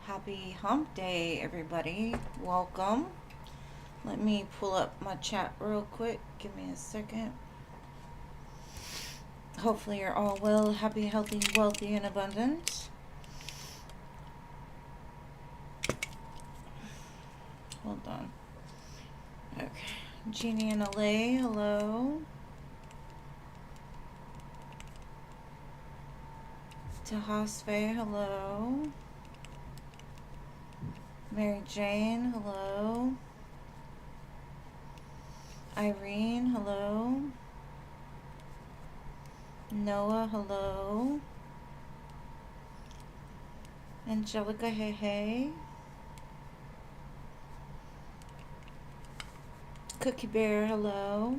Happy hump day, everybody. Welcome. Let me pull up my chat real quick. Give me a second. Hopefully you're all well, happy, healthy, wealthy, and abundant. Hold on. Okay. Jeannie in LA, hello. Tahasve, hello. Mary Jane, hello. Irene, hello. Noah, hello. Angelica, hey, hey. Cookie Bear, hello.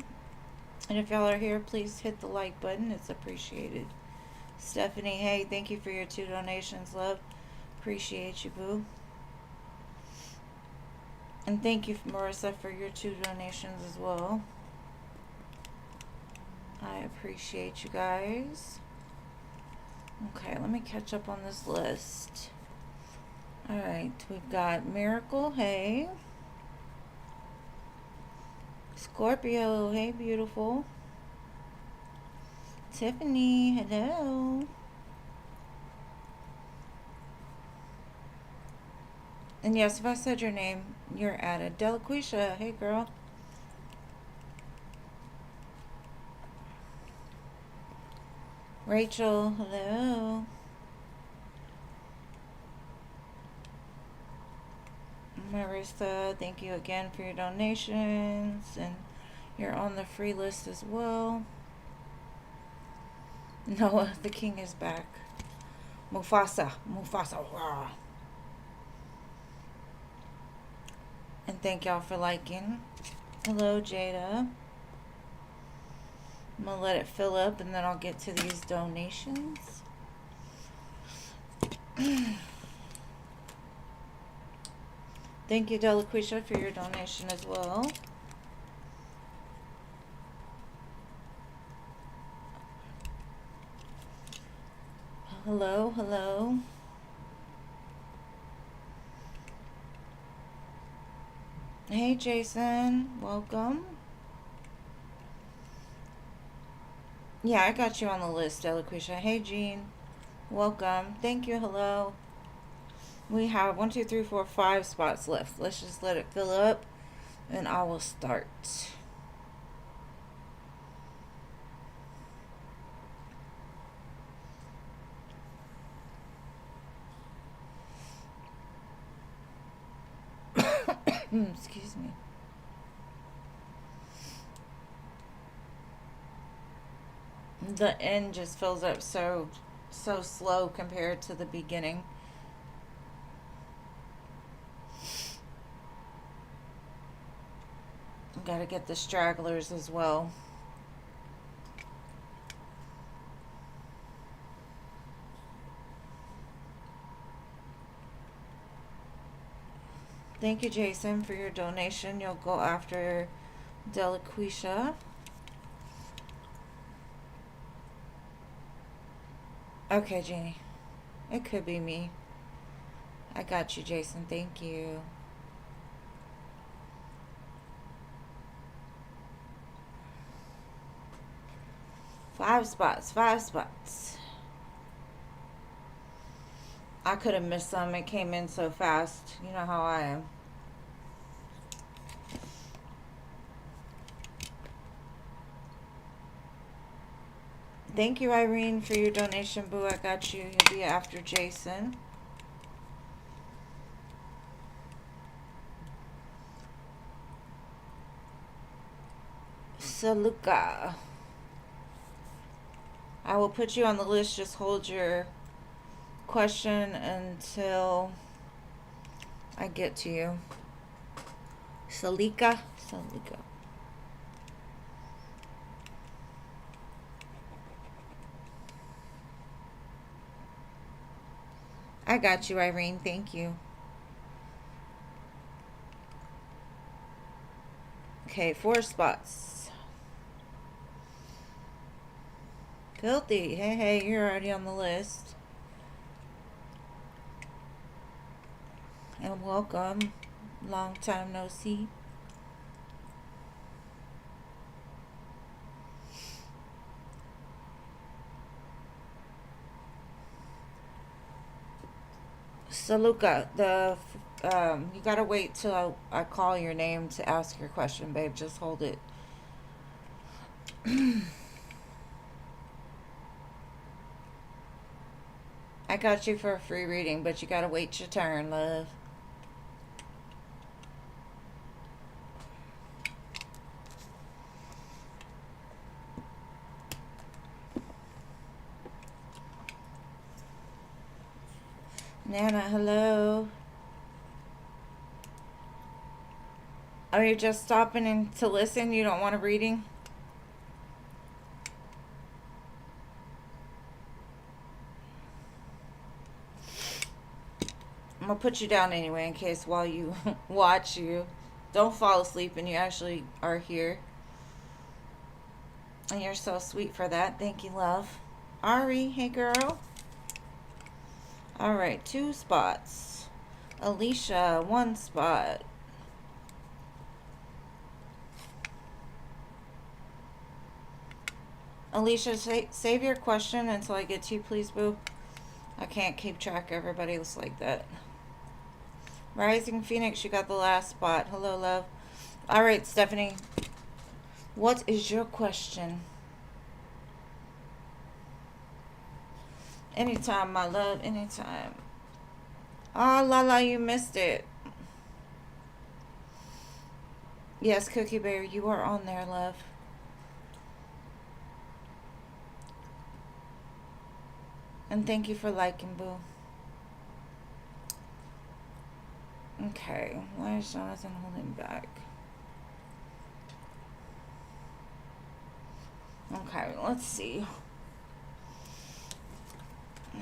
And if y'all are here, please hit the like button. It's appreciated. Stephanie, hey, thank you for your 2 donations, love. Appreciate you, boo. And thank you, Marissa, for your 2 donations as well. I appreciate you guys. Okay, let me catch up on this list. Alright, we've got Miracle, hey. Scorpio, hey, beautiful. Tiffany, hello. And yes, if I said your name, you're added. Delaquisha, hey, girl. Rachel, hello. Marissa, thank you again for your donations. And you're on the free list as well. Noah, the king is back. Mufasa. Rah. And thank y'all for liking. Hello, Jada. I'm going to let it fill up and then I'll get to these donations. Thank you, Delaquisha, for your donation as well. Hello, hello. Hey, Jason. Welcome. Yeah, I got you on the list, Delaquisha. Hey, Jean. Welcome. Thank you. Hello. We have 1, 2, 3, 4, 5 spots left. Let's just let it fill up and I will start. Excuse me. The end just fills up so slow compared to the beginning. Gotta get the stragglers as well. Thank you, Jason, for your donation. You'll go after Delaquisha. Okay, Jeannie. It could be me. I got you, Jason. Thank you. Five spots. I could have missed some. It came in so fast. You know how I am. Thank you, Irene, for your donation, boo. I got you. You'll be after Jason. Saluka. I will put you on the list. Just hold your question until I get to you. Salika. I got you, Irene. Thank you. Okay, 4 spots. Filthy. Hey, you're already on the list. And welcome. Long time no see. So Luca, you gotta wait till I call your name to ask your question, babe. Just hold it. I got you for a free reading, but you gotta wait your turn, love. Nana, hello. Are you just stopping in to listen? You don't want a reading? I'm gonna put you down anyway in case while you watch you don't fall asleep and you actually are here. And you're so sweet for that. Thank you, love. Ari, hey girl. All right, 2 spots. Alicia, 1 spot. Alicia, save your question until I get to you, please, boo. I can't keep track of everybody else like that. Rising Phoenix, you got the last spot. Hello, love. All right, Stephanie. What is your question? Anytime, my love. Anytime. Oh, Lala, you missed it. Yes, Cookie Bear, you are on there, love. And thank you for liking, boo. Okay, why is Jonathan holding back? Okay, let's see.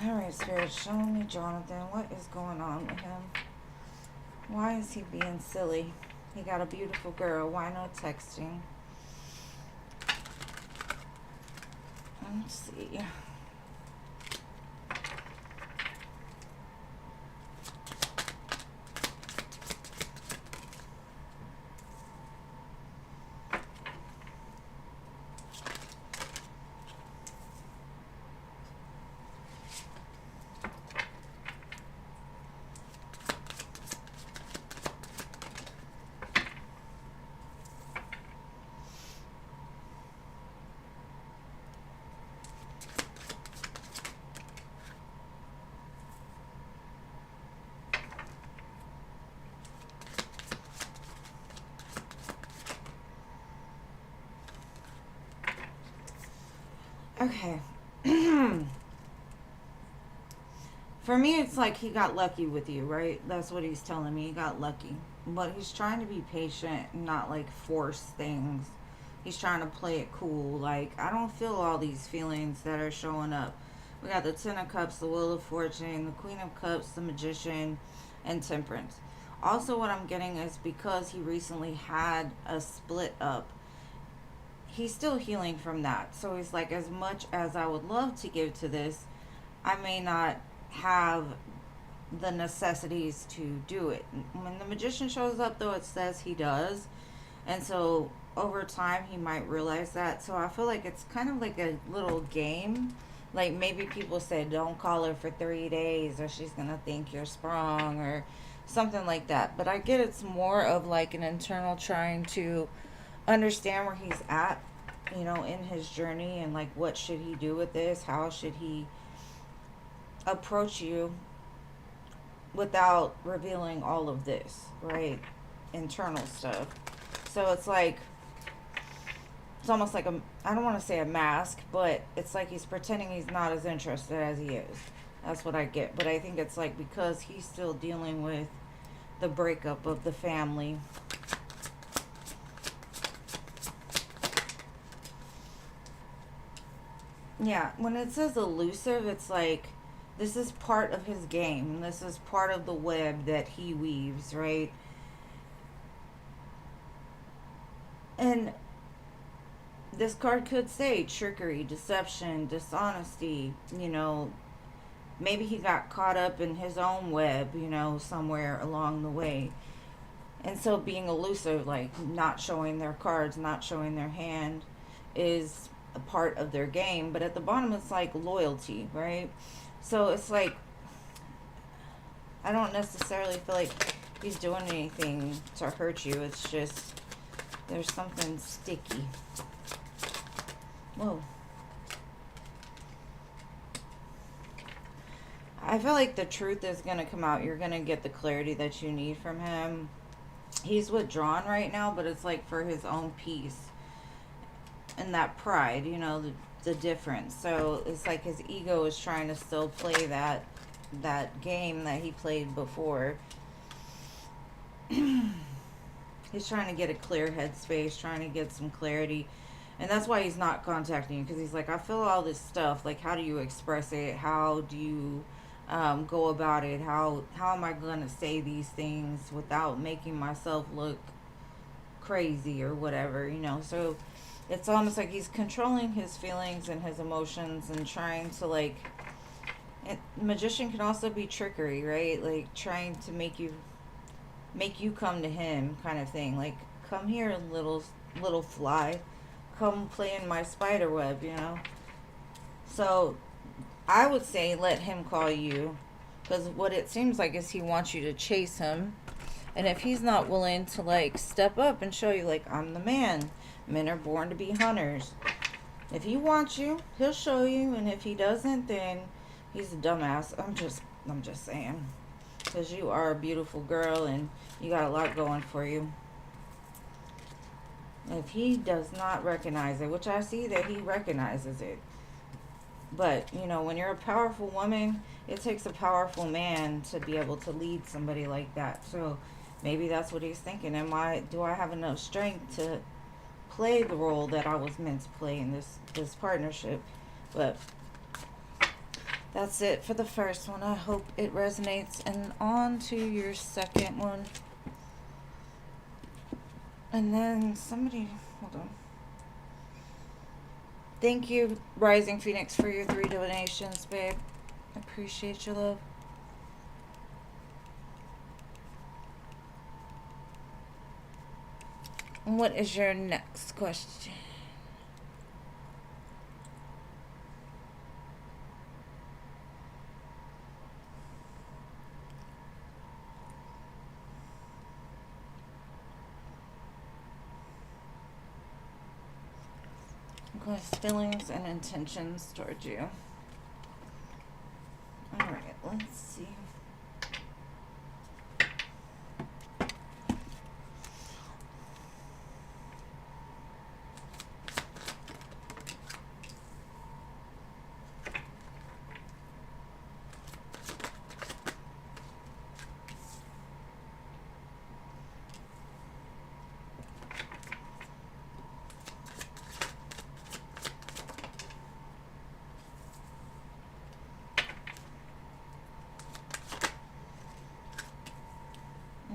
Alright, Spirit, show me Jonathan. What is going on with him? Why is he being silly? He got a beautiful girl. Why no texting? Let's see. Okay. For me, it's like he got lucky with you, right? That's what he's telling me. He got lucky. But he's trying to be patient and not like force things. He's trying to play it cool. Like, I don't feel all these feelings that are showing up. We got the Ten of Cups, the Wheel of Fortune, the Queen of Cups, the Magician, and Temperance. Also, what I'm getting is because he recently had a split up, he's still healing from that. So he's like, as much as I would love to give to this, I may not have the necessities to do it. When the Magician shows up, though, it says he does. And so over time, he might realize that. So I feel like it's kind of like a little game. Like maybe people say, don't call her for 3 days or she's going to think you're sprung or something like that. But I get it's more of like an internal trying to understand where he's at, you know, in his journey and like what should he do with this? How should he approach you without revealing all of this, right? Internal stuff. So it's like, it's almost like I don't want to say a mask, but it's like he's pretending he's not as interested as he is. That's what I get. But I think it's like because he's still dealing with the breakup of the family. Yeah, when it says elusive, it's like this is part of his game. This is part of the web that he weaves, right? And this card could say trickery, deception, dishonesty, you know, maybe he got caught up in his own web, you know, somewhere along the way. And so being elusive, like not showing their cards, not showing their hand, is a part of their game. But at the bottom, it's like loyalty, right? So it's like, I don't necessarily feel like he's doing anything to hurt you. It's just there's something sticky. Whoa. I feel like the truth is going to come out. You're going to get the clarity that you need from him. He's withdrawn right now, but it's like for his own peace and that pride, you know, the difference. So it's like his ego is trying to still play that game that he played before. He's trying to get a clear headspace, trying to get some clarity. And that's why he's not contacting you, because he's like, I feel all this stuff. Like, how do you express it? How do you go about it? How am I going to say these things without making myself look crazy or whatever, you know? So it's almost like he's controlling his feelings and his emotions and trying to, like, magician can also be trickery, right? Like trying to make you come to him, kind of thing. Like, come here, little fly, come play in my spider web, you know. So I would say let him call you, because what it seems like is he wants you to chase him. And if he's not willing to, like, step up and show you, like, I'm the man, men are born to be hunters. If he wants you, he'll show you, and if he doesn't, then he's a dumbass. I'm just saying, because you are a beautiful girl and you got a lot going for you. If he does not recognize it, which I see that he recognizes it, but, you know, when you're a powerful woman, it takes a powerful man to be able to lead somebody like that. So maybe that's what he's thinking. Do I have enough strength to play the role that I was meant to play in this partnership? But that's it for the first one. I hope it resonates. And on to your second one. And then somebody, hold on. Thank you, Rising Phoenix, for your 3 donations, babe. Appreciate your love. What is your next question? His feelings and intentions towards you. Alright, let's see.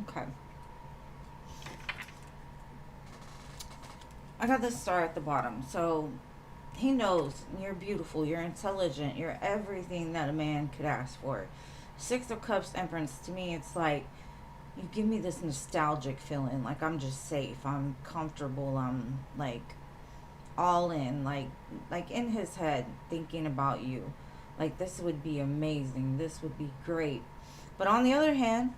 Okay. I got this star at the bottom. So he knows you're beautiful, you're intelligent, you're everything that a man could ask for. 6 of Cups, Empress, to me, it's like you give me this nostalgic feeling. Like I'm just safe, I'm comfortable, I'm like all in, like in his head, thinking about you. Like, this would be amazing, this would be great. But on the other hand,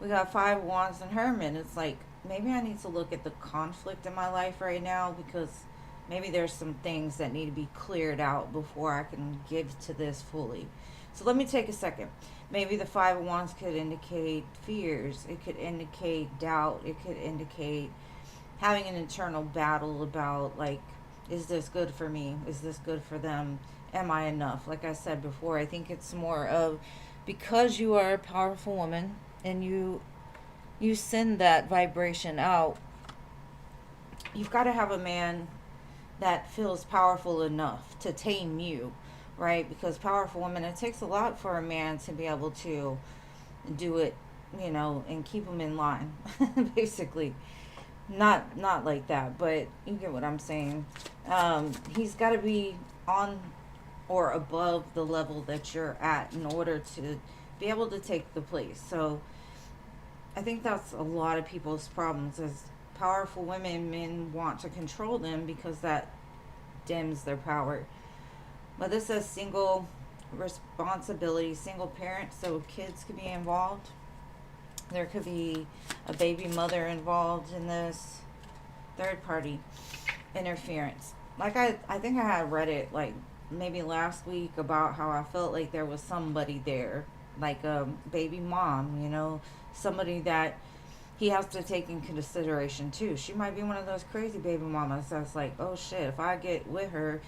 we got 5 Wands and Hermit. It's like, maybe I need to look at the conflict in my life right now, because maybe there's some things that need to be cleared out before I can give to this fully. So let me take a second. Maybe the 5 of Wands could indicate fears. It could indicate doubt. It could indicate having an internal battle about, like, is this good for me? Is this good for them? Am I enough? Like I said before, I think it's more of, because you are a powerful woman and you send that vibration out, you've got to have a man that feels powerful enough to tame you, right? Because powerful women, it takes a lot for a man to be able to do it, you know, and keep them in line, basically. Not like that, but you get what I'm saying. He's got to be on or above the level that you're at in order to be able to take the place. So I think that's a lot of people's problems is powerful women, men want to control them because that dims their power. But this says single responsibility, single parent, so kids could be involved. There could be a baby mother involved in this. Third party interference. Like I think I had read it like maybe last week about how I felt like there was somebody there, like a baby mom, somebody that he has to take in consideration too. She might be one of those crazy baby mamas that's like, oh shit, if I get with her,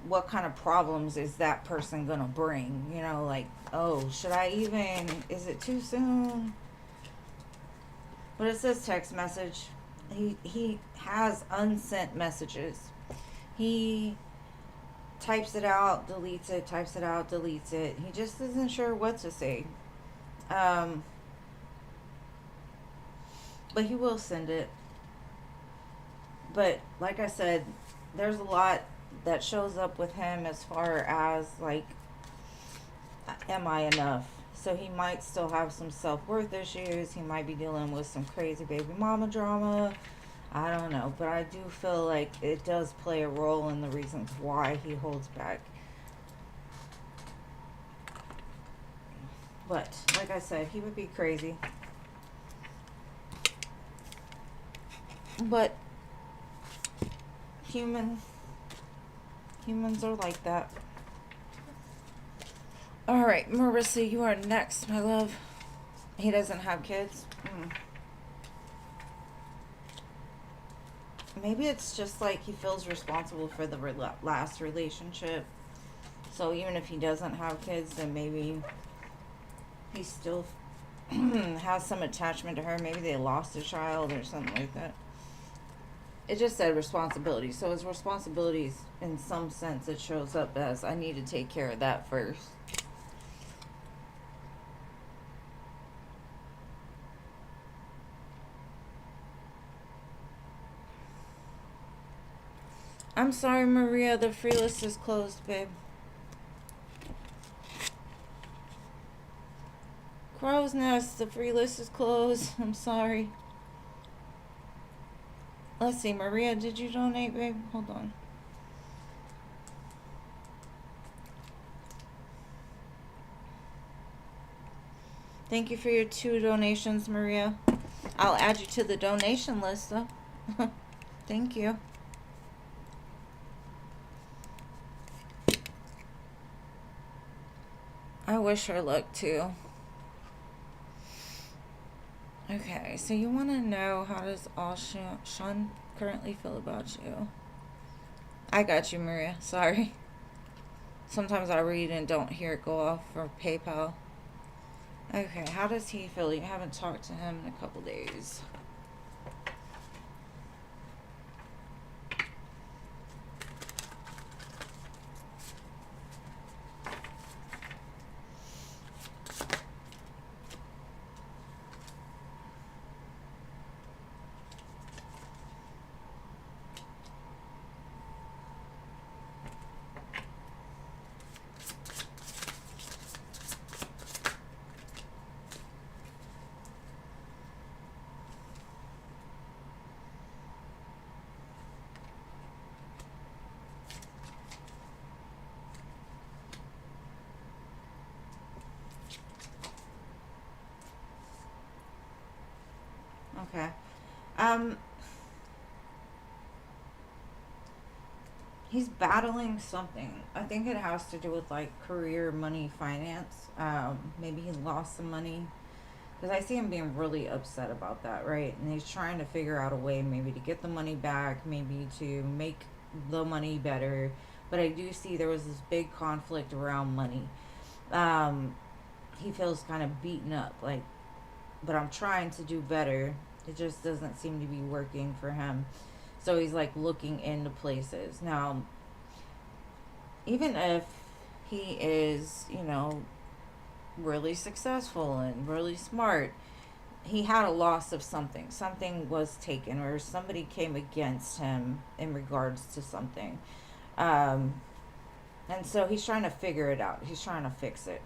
what kind of problems is that person gonna bring? Like, oh, should I even, is it too soon? But it says text message. He has unsent messages. He types it out, deletes it, types it out, deletes it. He just isn't sure what to say. But he will send it. But like I said, there's a lot that shows up with him as far as like, am I enough? So he might still have some self-worth issues. He might be dealing with some crazy baby mama drama. I don't know. But I do feel like it does play a role in the reasons why he holds back. But like I said, he would be crazy. But humans are like that. All right, Marissa, you are next, my love. He doesn't have kids. Maybe it's just like he feels responsible for the last relationship. So even if he doesn't have kids, then maybe he still has some attachment to her. Maybe they lost a child or something like that. It just said responsibility. So his responsibilities, in some sense, it shows up as I need to take care of that first. I'm sorry, Maria. The free list is closed, babe. Crow's Nest. The free list is closed. I'm sorry. Let's see, Maria. Did you donate, babe? Hold on. Thank you for your 2 donations, Maria. I'll add you to the donation list, though. Thank you. I wish her luck, too. Okay, so you want to know how does Sean currently feel about you? I got you, Maria. Sorry. Sometimes I read and don't hear it go off for PayPal. Okay, how does he feel? You haven't talked to him in a couple days. Okay. He's battling something. I think it has to do with like career, money, finance. Maybe he lost some money. Because I see him being really upset about that, right? And he's trying to figure out a way maybe to get the money back, maybe to make the money better. But I do see there was this big conflict around money. He feels kind of beaten up, like, but I'm trying to do better. It just doesn't seem to be working for him. So he's like looking into places. Now, even if he is, really successful and really smart, he had a loss of something. Something was taken, or somebody came against him in regards to something. Um, And so he's trying to figure it out. He's trying to fix it.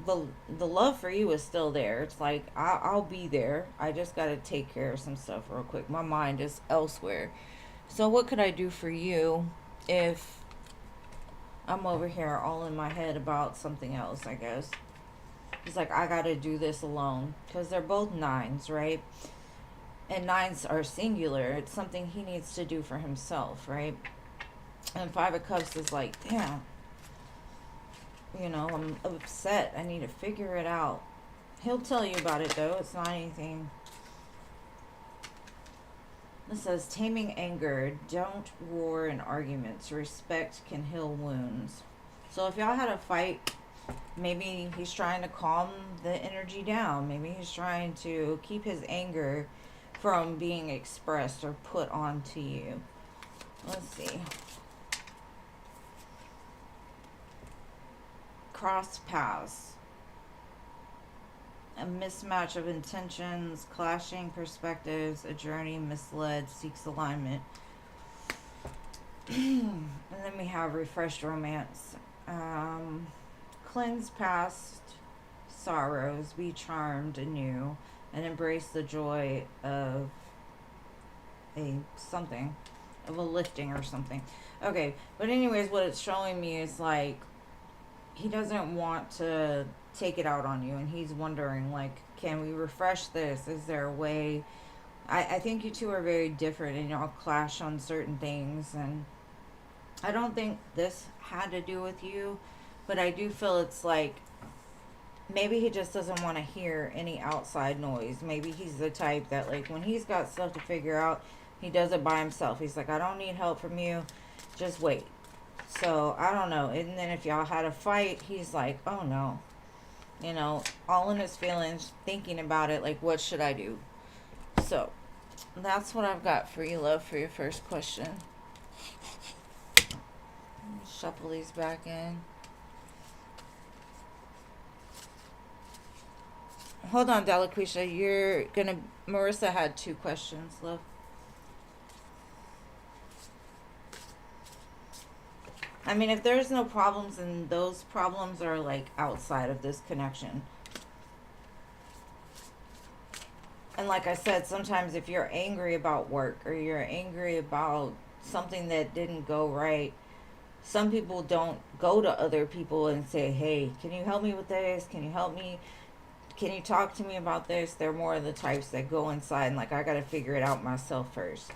The love for you is still there. It's like I'll be there. I just got to take care of some stuff real quick. My mind is elsewhere. So what could I do for you if I'm over here all in my head about something else, I guess. He's like, I got to do this alone. Because they're both nines, right? And nines are singular. It's something he needs to do for himself, right? And Five of Cups is like, damn, I'm upset. I need to figure it out. He'll tell you about it, though. It's not anything. It says, taming anger. Don't roar in arguments. Respect can heal wounds. So if y'all had a fight, maybe he's trying to calm the energy down. Maybe he's trying to keep his anger from being expressed or put onto you. Let's see. Cross paths. A mismatch of intentions, clashing perspectives, a journey misled, seeks alignment. And then we have refreshed romance. Cleanse past sorrows, be charmed anew, and embrace the joy of of a lifting or something. Okay, but anyways, what it's showing me is like he doesn't want to take it out on you, and he's wondering like, can we refresh this? Is there a way? I think you two are very different, and y'all clash on certain things, and I don't think this had to do with you, but I do feel it's like maybe he just doesn't want to hear any outside noise. Maybe he's the type that like when he's got stuff to figure out, he does it by himself. He's like, I don't need help from you, just wait. So I don't know. And then if y'all had a fight, he's like, oh no, all in his feelings, thinking about it, like, what should I do? So that's what I've got for you, love, for your first question. Shuffle these back in. Hold on, Delaquisha. Marissa had 2 questions, love. I mean, if there's no problems, then those problems are like outside of this connection. And like I said, sometimes if you're angry about work or you're angry about something that didn't go right, some people don't go to other people and say, hey, can you help me with this? Can you help me? Can you talk to me about this? They're more of the types that go inside and like, I got to figure it out myself first.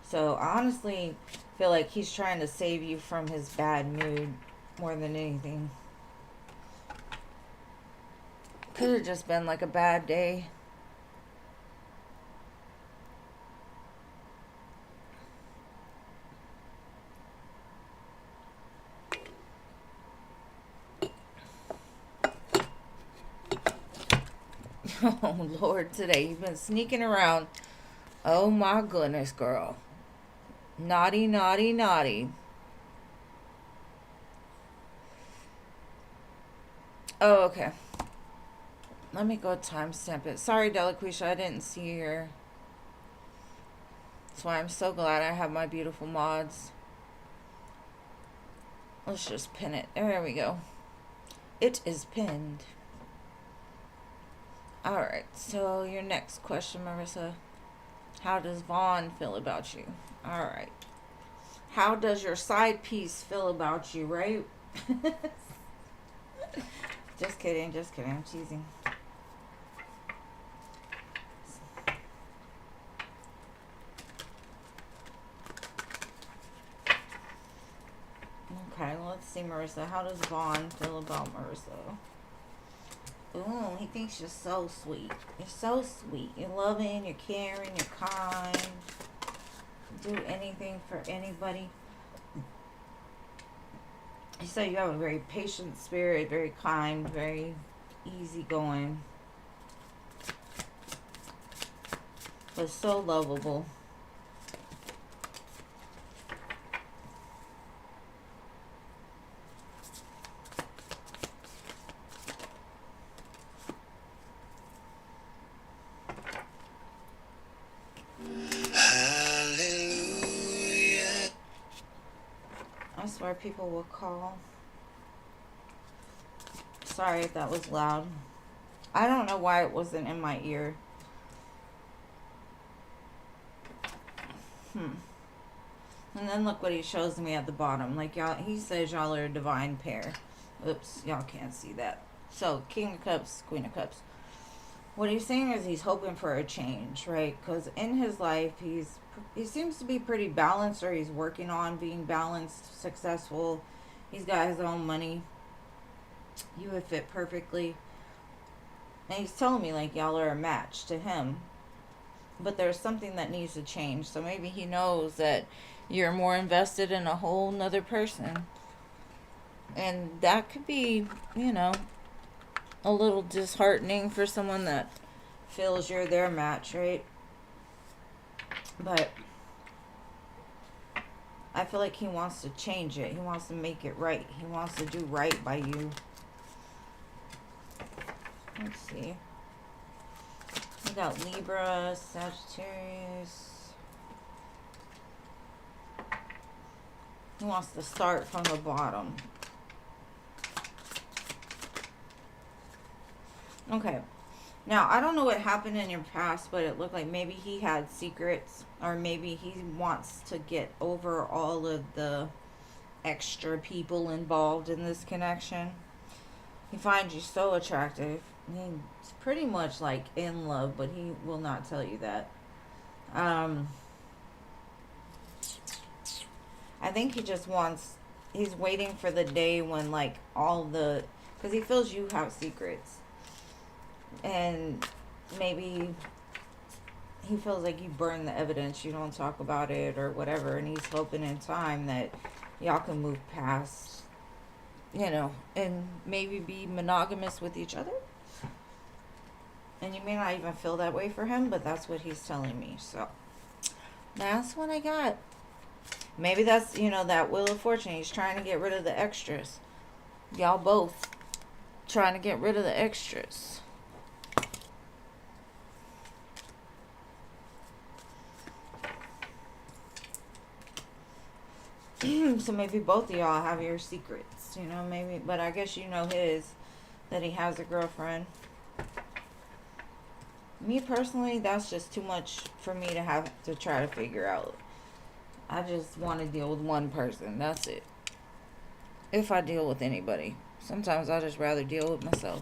So I honestly feel like he's trying to save you from his bad mood more than anything. Could have just been like a bad day. Oh, Lord, today you've been sneaking around. Oh, my goodness, girl. Naughty, naughty, naughty. Oh, okay. Let me go timestamp it. Sorry, Delaquisha, I didn't see your... That's why I'm so glad I have my beautiful mods. Let's just pin it. There we go. It is pinned. Alright, so your next question, Marissa. How does Vaughn feel about you? Alright. How does your side piece feel about you, right? Just kidding, I'm teasing. Okay, let's see, Marissa. How does Vaughn feel about Marissa? Ooh, he thinks you're so sweet. You're so sweet. You're loving, you're caring, you're kind. Do anything for anybody. You say you have a very patient spirit, very kind, very easygoing. But so lovable. more people will call. Sorry if that was loud. I don't know why it wasn't in my ear. And then look what he shows me at the bottom. Like, y'all, he says y'all are a divine pair. Oops, y'all can't see that. So, King of Cups, Queen of Cups. What he's saying is he's hoping for a change, right? Because in his life, he seems to be pretty balanced, or he's working on being balanced, successful. He's got his own money. You would fit perfectly. And he's telling me, like, y'all are a match to him. But there's something that needs to change. So maybe he knows that you're more invested in a whole nother person. And that could be, you know, a little disheartening for someone that feels you're their match, right? But I feel like he wants to change it. He wants to make it right. He wants to do right by you. Let's see. We got Libra, Sagittarius. He wants to start from the bottom. Okay. Now, I don't know what happened in your past, but it looked like maybe he had secrets, or maybe he wants to get over all of the extra people involved in this connection. He finds you so attractive. He's pretty much like in love, but he will not tell you that. I think he just wants, he's waiting for the day when like all the, because he feels you have secrets. And maybe he feels like you burn the evidence, you don't talk about it or whatever. And he's hoping in time that y'all can move past, you know, and maybe be monogamous with each other. And you may not even feel that way for him, but that's what he's telling me. So that's what I got. Maybe that's, you know, that Wheel of Fortune. He's trying to get rid of the extras. Y'all both trying to get rid of the extras. So maybe both of y'all have your secrets, you know, maybe, but I guess you know his, that he has a girlfriend. Me personally, that's just too much for me to have to try to figure out. I just want to deal with one person, that's it. If I deal with anybody. Sometimes I just rather deal with myself.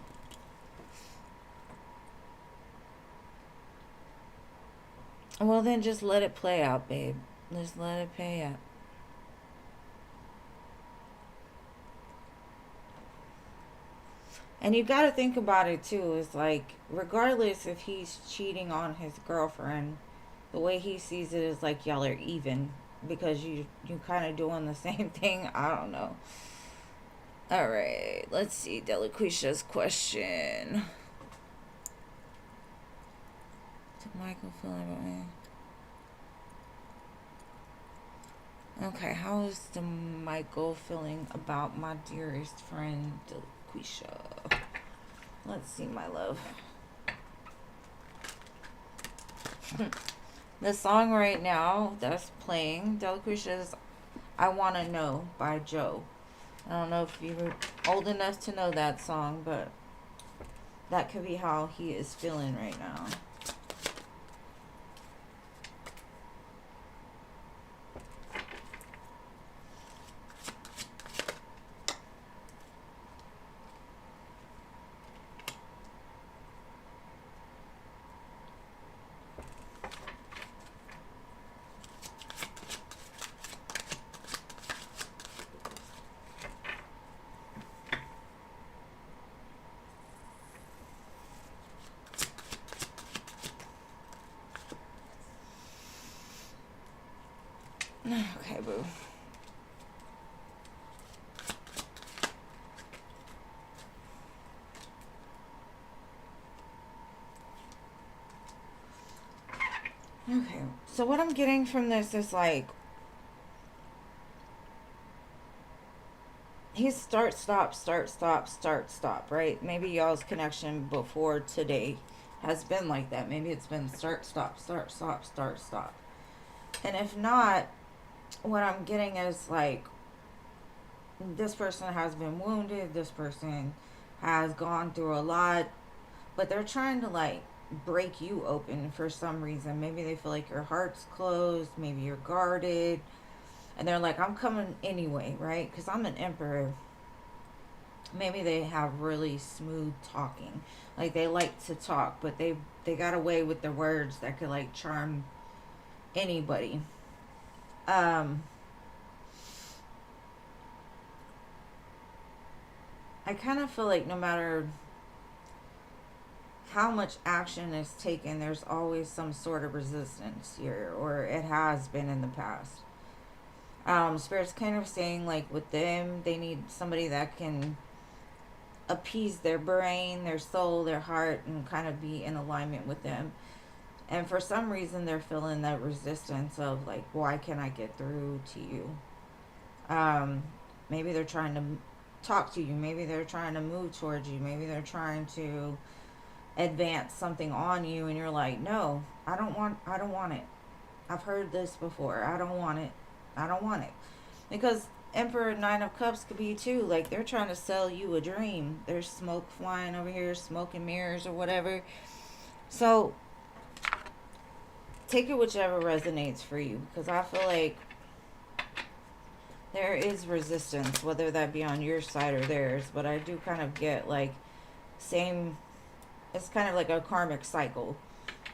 Well, then just let it play out, babe. Just let it play out. And you got to think about it too. It's like, regardless if he's cheating on his girlfriend, the way he sees it is like y'all are even, because you kind of doing the same thing. I don't know. All right, let's see Delaquisha's question. What's Michael feeling about me? Okay, how is the Michael feeling about my dearest friend Delaquisha? Let's see, my love. The song right now that's playing, Delaquisha's I Wanna Know by Joe. I don't know if you were old enough to know that song, but that could be how he is feeling right now. Okay, boo. Okay, so what I'm getting from this is like, he's start, stop, right? Maybe y'all's connection before today has been like that. Maybe it's been start, stop. And if not, what I'm getting is like, this person has been wounded, this person has gone through a lot, but they're trying to like break you open for some reason. Maybe they feel like your heart's closed, maybe you're guarded, and they're like, I'm coming anyway, right? Because I'm an emperor. Maybe they have really smooth talking, like they like to talk, but they got away with their words that could like charm anybody. um I kind of feel like no matter how much action is taken, there's always some sort of resistance here, or it has been in the past. Spirit's kind of saying like with them, they need somebody that can appease their brain, their soul, their heart, and kind of be in alignment with them. And for some reason, they're feeling that resistance of like, why can't I get through to you? Um, Maybe they're trying to talk to you. Maybe they're trying to move towards you. Maybe they're trying to advance something on you, and you're like, no, I don't want it. I've heard this before. I don't want it. I don't want it. Because Emperor Nine of Cups could be too. Like they're trying to sell you a dream. There's smoke flying over here, smoke and mirrors or whatever. So take it whichever resonates for you, because I feel like there is resistance, whether that be on your side or theirs. But I do kind of get like same. It's kind of like a karmic cycle.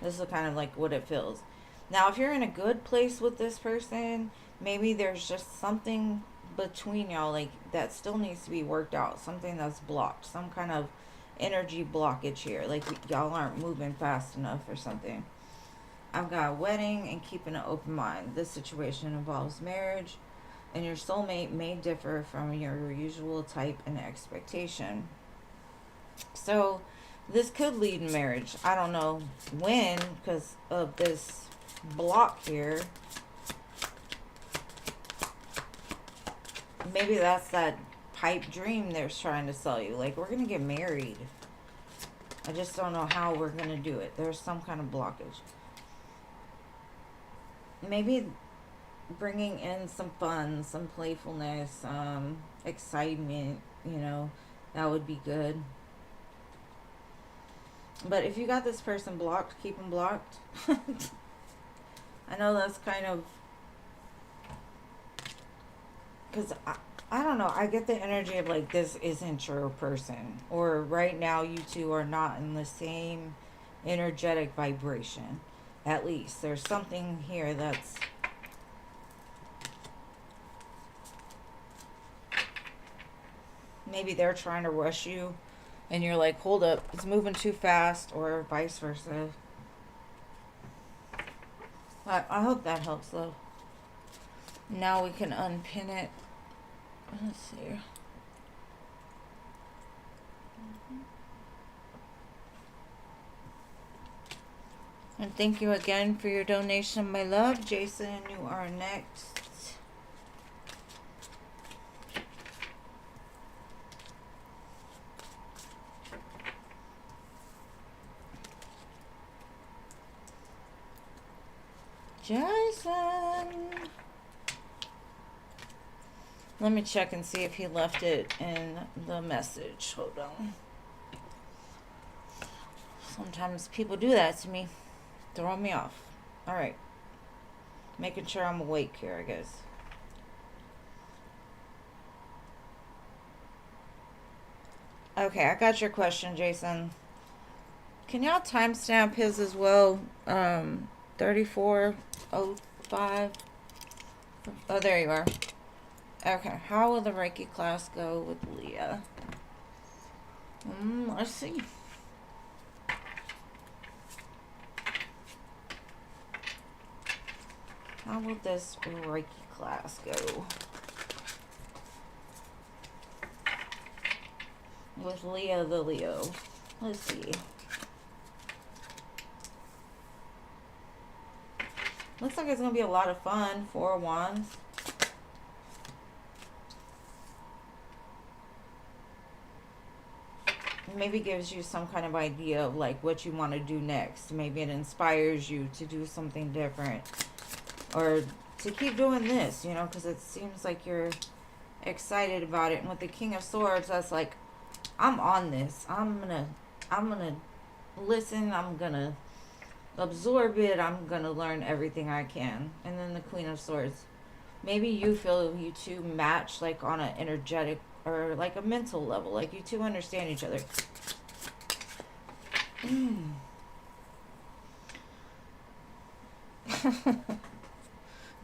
This is kind of like what it feels. Now, if you're in a good place with this person, maybe there's just something between y'all like that still needs to be worked out. Something that's blocked. Some kind of energy blockage here. Like y'all aren't moving fast enough or something. I've got a wedding and keeping an open mind. This situation involves marriage, and your soulmate may differ from your usual type and expectation. So, this could lead to marriage. I don't know when, because of this block here. Maybe that's that pipe dream they're trying to sell you. Like, we're going to get married. I just don't know how we're going to do it. There's some kind of blockage. Maybe bringing in some fun, some playfulness, excitement, that would be good. But if you got this person blocked, keep them blocked. I know that's kind of... Because I don't know. I get the energy of like, this isn't your person. Or right now you two are not in the same energetic vibration. At least. There's something here that's... Maybe they're trying to rush you. And you're like, hold up, it's moving too fast, or vice versa. I hope that helps, though. Now we can unpin it. Let's see. And thank you again for your donation, my love. Jason, you are next. Jason. Let me check and see if he left it in the message. Hold on. Sometimes people do that to me. Throw me off. Alright. Making sure I'm awake here, I guess. Okay, I got your question, Jason. Can y'all timestamp his as well? 3405. Oh, there you are. Okay, how will the Reiki class go with Leah? Let's see. How will this Reiki class go with Leah the Leo? Let's see. Looks like it's going to be a lot of fun. 4 of Wands. Maybe gives you some kind of idea of like what you want to do next. Maybe it inspires you to do something different. Or to keep doing this, because it seems like you're excited about it. And with the King of Swords, that's like, I'm on this. I'm gonna listen. I'm gonna absorb it. I'm gonna learn everything I can. And then the Queen of Swords. Maybe you feel you two match like on an energetic or like a mental level. Like you two understand each other.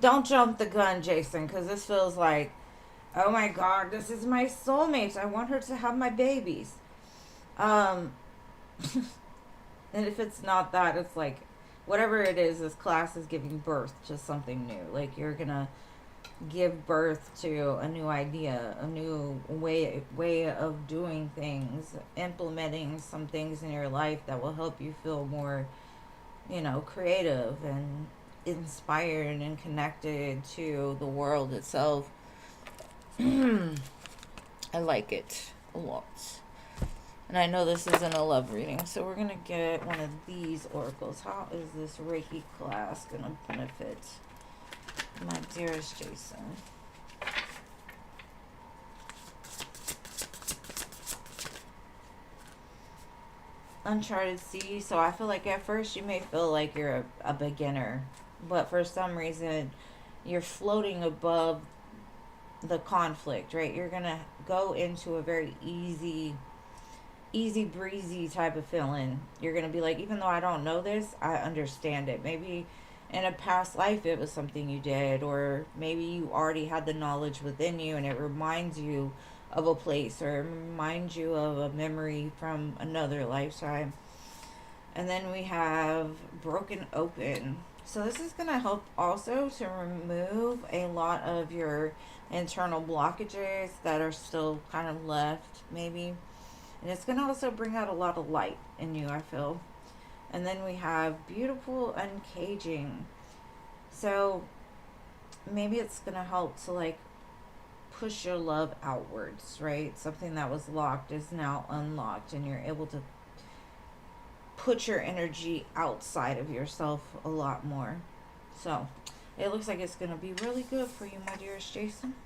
Don't jump the gun, Jason, because this feels like, oh my God, this is my soulmate. I want her to have my babies. Um, and if it's not that, it's like, whatever it is, this class is giving birth to something new. Like you're gonna give birth to a new idea, a new way of doing things, implementing some things in your life that will help you feel more, creative and inspired and connected to the world itself. I like it a lot. And I know this isn't a love reading, so we're going to get one of these oracles. How is this Reiki class going to benefit my dearest Jason? Uncharted Sea. So I feel like at first you may feel like you're a beginner, but for some reason you're floating above the conflict, right? You're gonna go into a very easy breezy type of feeling. You're gonna be like, even though I don't know this, I understand it. Maybe in a past life it was something you did, or maybe you already had the knowledge within you and it reminds you of a place or reminds you of a memory from another lifetime. And then we have Broken Open. So this is going to help also to remove a lot of your internal blockages that are still kind of left, maybe. And it's going to also bring out a lot of light in you, I feel. And then we have Beautiful Uncaging. So maybe it's going to help to like push your love outwards, right? Something that was locked is now unlocked, and you're able to put your energy outside of yourself a lot more. So it looks like it's going to be really good for you, my dearest Jason.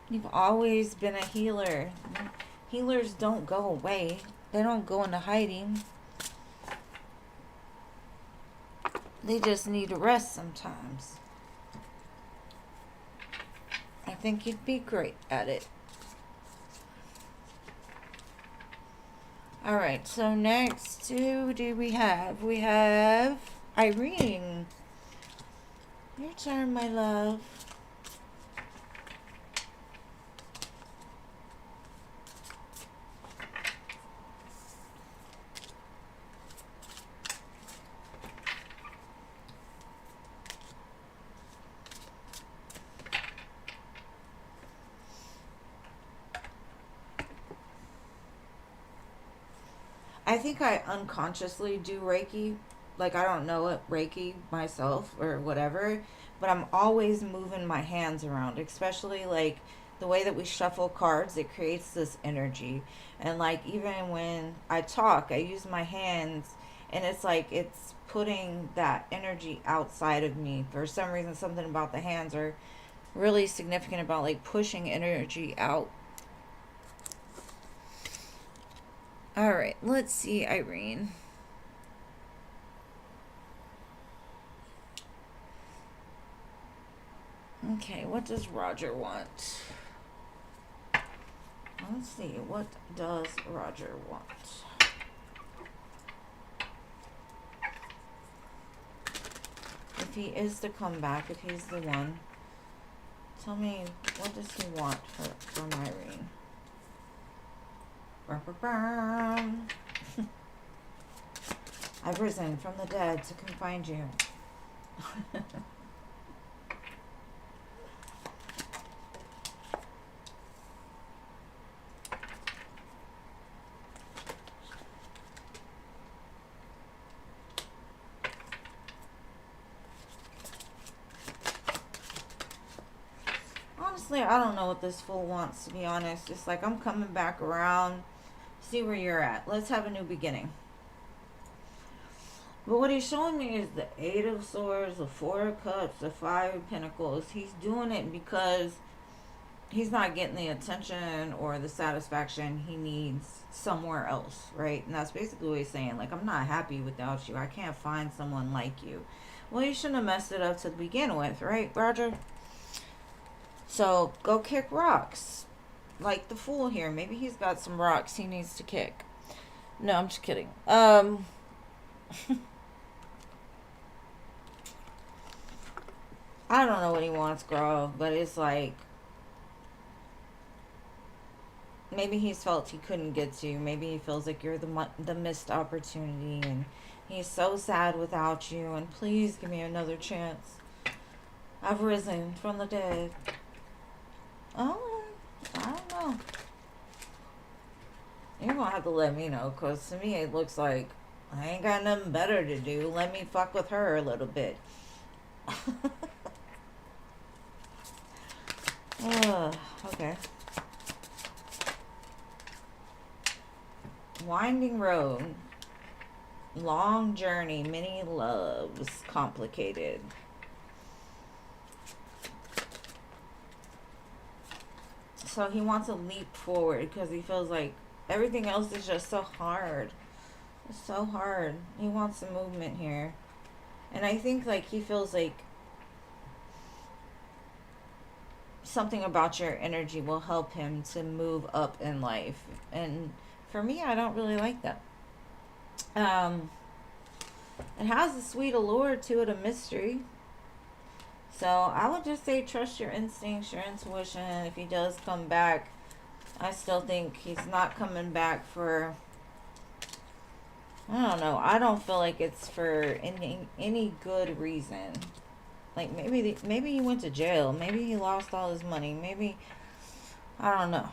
You've always been a healer. Healers don't go away. They don't go into hiding. They just need to rest sometimes. I think you'd be great at it. Alright, so next, who do we have? We have Irene. Your turn, my love. I think I unconsciously do Reiki. Like, I don't know it Reiki myself or whatever, but I'm always moving my hands around, especially like the way that we shuffle cards, it creates this energy. And like, even when I talk, I use my hands, and it's like it's putting that energy outside of me. For some reason, something about the hands are really significant about like pushing energy out. All right, let's see, Irene. Okay, what does Roger want? Let's see, what does Roger want? If he is to come back, if he's the one, tell me, what does he want from Irene? I've risen from the dead to come find you. Honestly, I don't know what this fool wants, to be honest. It's like, I'm coming back around. See where you're at. Let's have a new beginning. But what he's showing me is the Eight of Swords, the Four of Cups, the Five of Pentacles. He's doing it because he's not getting the attention or the satisfaction he needs somewhere else, right? And that's basically what he's saying. Like, I'm not happy without you. I can't find someone like you. Well, you shouldn't have messed it up to begin with, right, Roger? So, go kick rocks. Like the Fool here. Maybe he's got some rocks he needs to kick. No, I'm just kidding. I don't know what he wants, girl. But it's like, maybe he's felt he couldn't get to you. Maybe he feels like you're the missed opportunity. And he's so sad without you. And please give me another chance. I've risen from the dead. Oh, I don't know. You're gonna have to let me know, because to me it looks like I ain't got nothing better to do. Let me fuck with her a little bit. Okay. Winding road. Long journey. Many loves. Complicated. So he wants to leap forward because he feels like everything else is just so hard. It's so hard. He wants some movement here. And I think like he feels like something about your energy will help him to move up in life. And for me, I don't really like that. It has a sweet allure to it, a mystery. So I would just say trust your instincts, your intuition. If he does come back, I still think he's not coming back for, I don't know. I don't feel like it's for any good reason. Like maybe he went to jail. Maybe he lost all his money. Maybe, I don't know.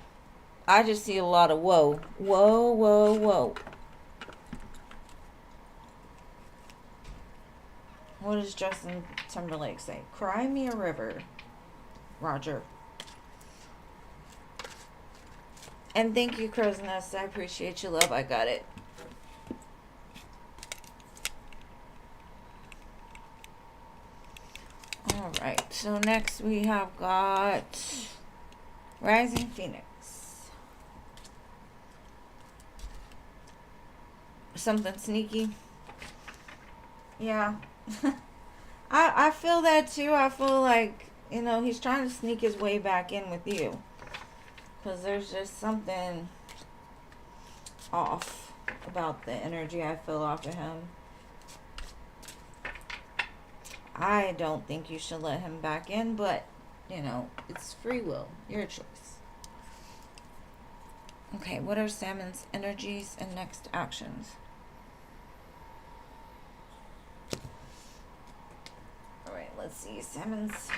I just see a lot of whoa, whoa, whoa, whoa. What does Justin Timberlake say? Cry me a river, Roger. And thank you, Crow's Nest. I appreciate your love. I got it. All right. So next we have got Rising Phoenix. Something sneaky. Yeah. I feel that too. I feel like, you know, he's trying to sneak his way back in with you. Because there's just something off about the energy I feel off of him. I don't think you should let him back in, but, you know, it's free will. Your choice. Okay, what are Salmon's energies and next actions? Alright, let's see. Salmon's...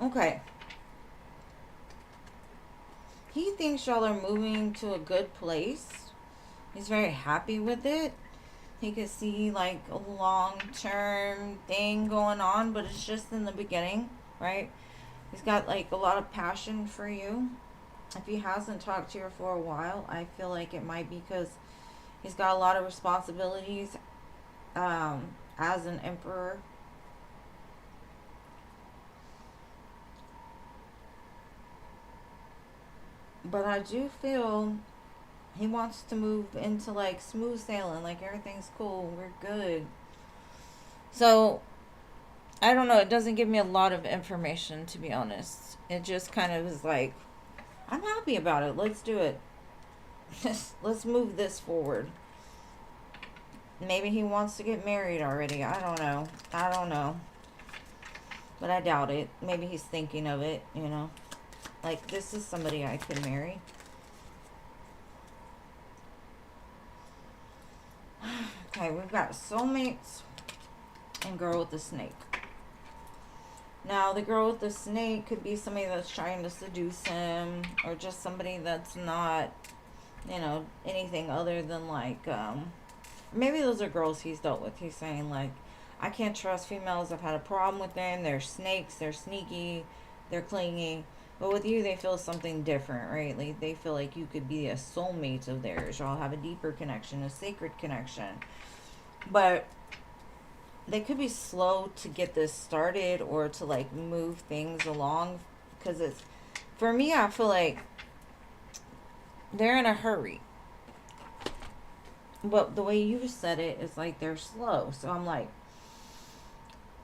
Okay. He thinks y'all are moving to a good place. He's very happy with it. He could see like a long-term thing going on, but it's just in the beginning, right? He's got like a lot of passion for you. If he hasn't talked to you for a while, I feel like it might be because he's got a lot of responsibilities as an emperor. But I do feel he wants to move into like smooth sailing, like everything's cool, we're good. So, I don't know, it doesn't give me a lot of information, to be honest. It just kind of is like, I'm happy about it, let's do it. Let's move this forward. Maybe he wants to get married already, I don't know. But I doubt it. Maybe he's thinking of it, you know. Like, this is somebody I could marry. Okay, we've got soulmates and girl with the snake. Now, the girl with the snake could be somebody that's trying to seduce him, or just somebody that's not, you know, anything other than like, maybe those are girls he's dealt with. He's saying, like, I can't trust females. I've had a problem with them. They're snakes. They're sneaky. They're clingy. But with you, they feel something different, right? Like, they feel like you could be a soulmate of theirs. Y'all have a deeper connection, a sacred connection. But they could be slow to get this started or to, like, move things along. Because it's, for me, I feel like they're in a hurry. But the way you said it is like they're slow. So I'm like,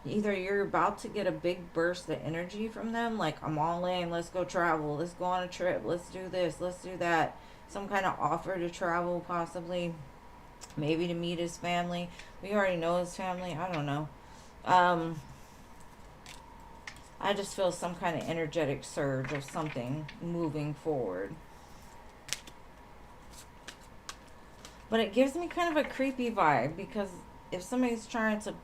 either you're about to get a big burst of energy from them, like, I'm all in, let's go travel, let's go on a trip, let's do this, let's do that. Some kind of offer to travel, possibly. Maybe to meet his family. We already know his family. I don't know. I just feel some kind of energetic surge of something moving forward. But it gives me kind of a creepy vibe, because if somebody's trying to,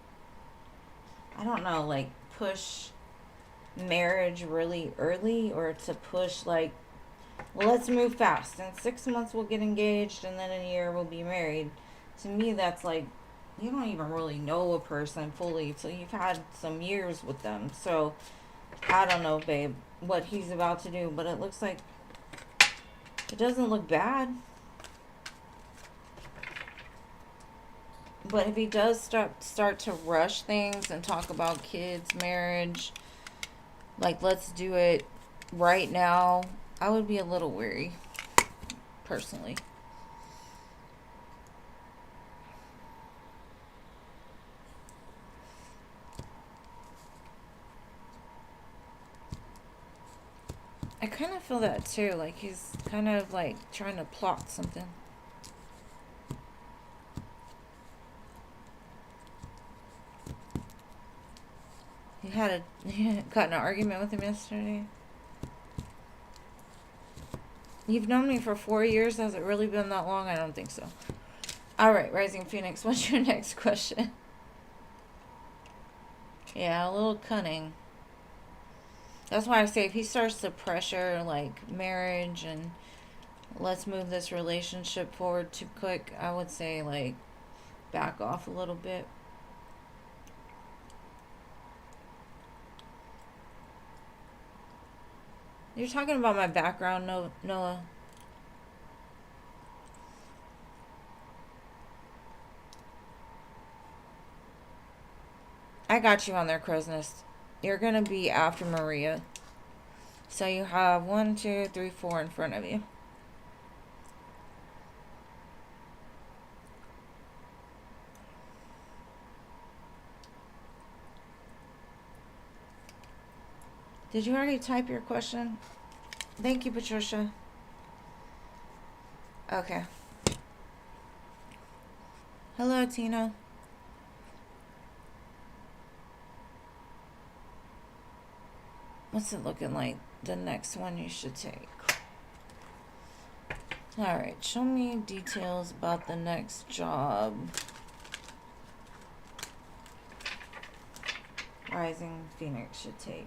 I don't know, like, push marriage really early, or to push, like, well, let's move fast. In 6 months we'll get engaged, and then in a year we'll be married. To me, that's like, you don't even really know a person fully till you've had some years with them. So, I don't know, babe, what he's about to do, but it looks like it doesn't look bad. But if he does start to rush things and talk about kids, marriage, like, let's do it right now, I would be a little weary, personally. I kind of feel that too, like he's kind of like trying to plot something. You had got in an argument with him yesterday. You've known me for 4 years. Has it really been that long? I don't think so. All right, Rising Phoenix, what's your next question? Yeah, a little cunning. That's why I say if he starts to pressure, like, marriage and let's move this relationship forward too quick, I would say, like, back off a little bit. You're talking about my background, Noah. I got you on there, Crowsnest. You're going to be after Maria. So you have 1, 2, 3, 4 in front of you. Did you already type your question? Thank you, Patricia. Okay. Hello, Tina. What's it looking like? The next one you should take. Alright, show me details about the next job. Rising Phoenix should take.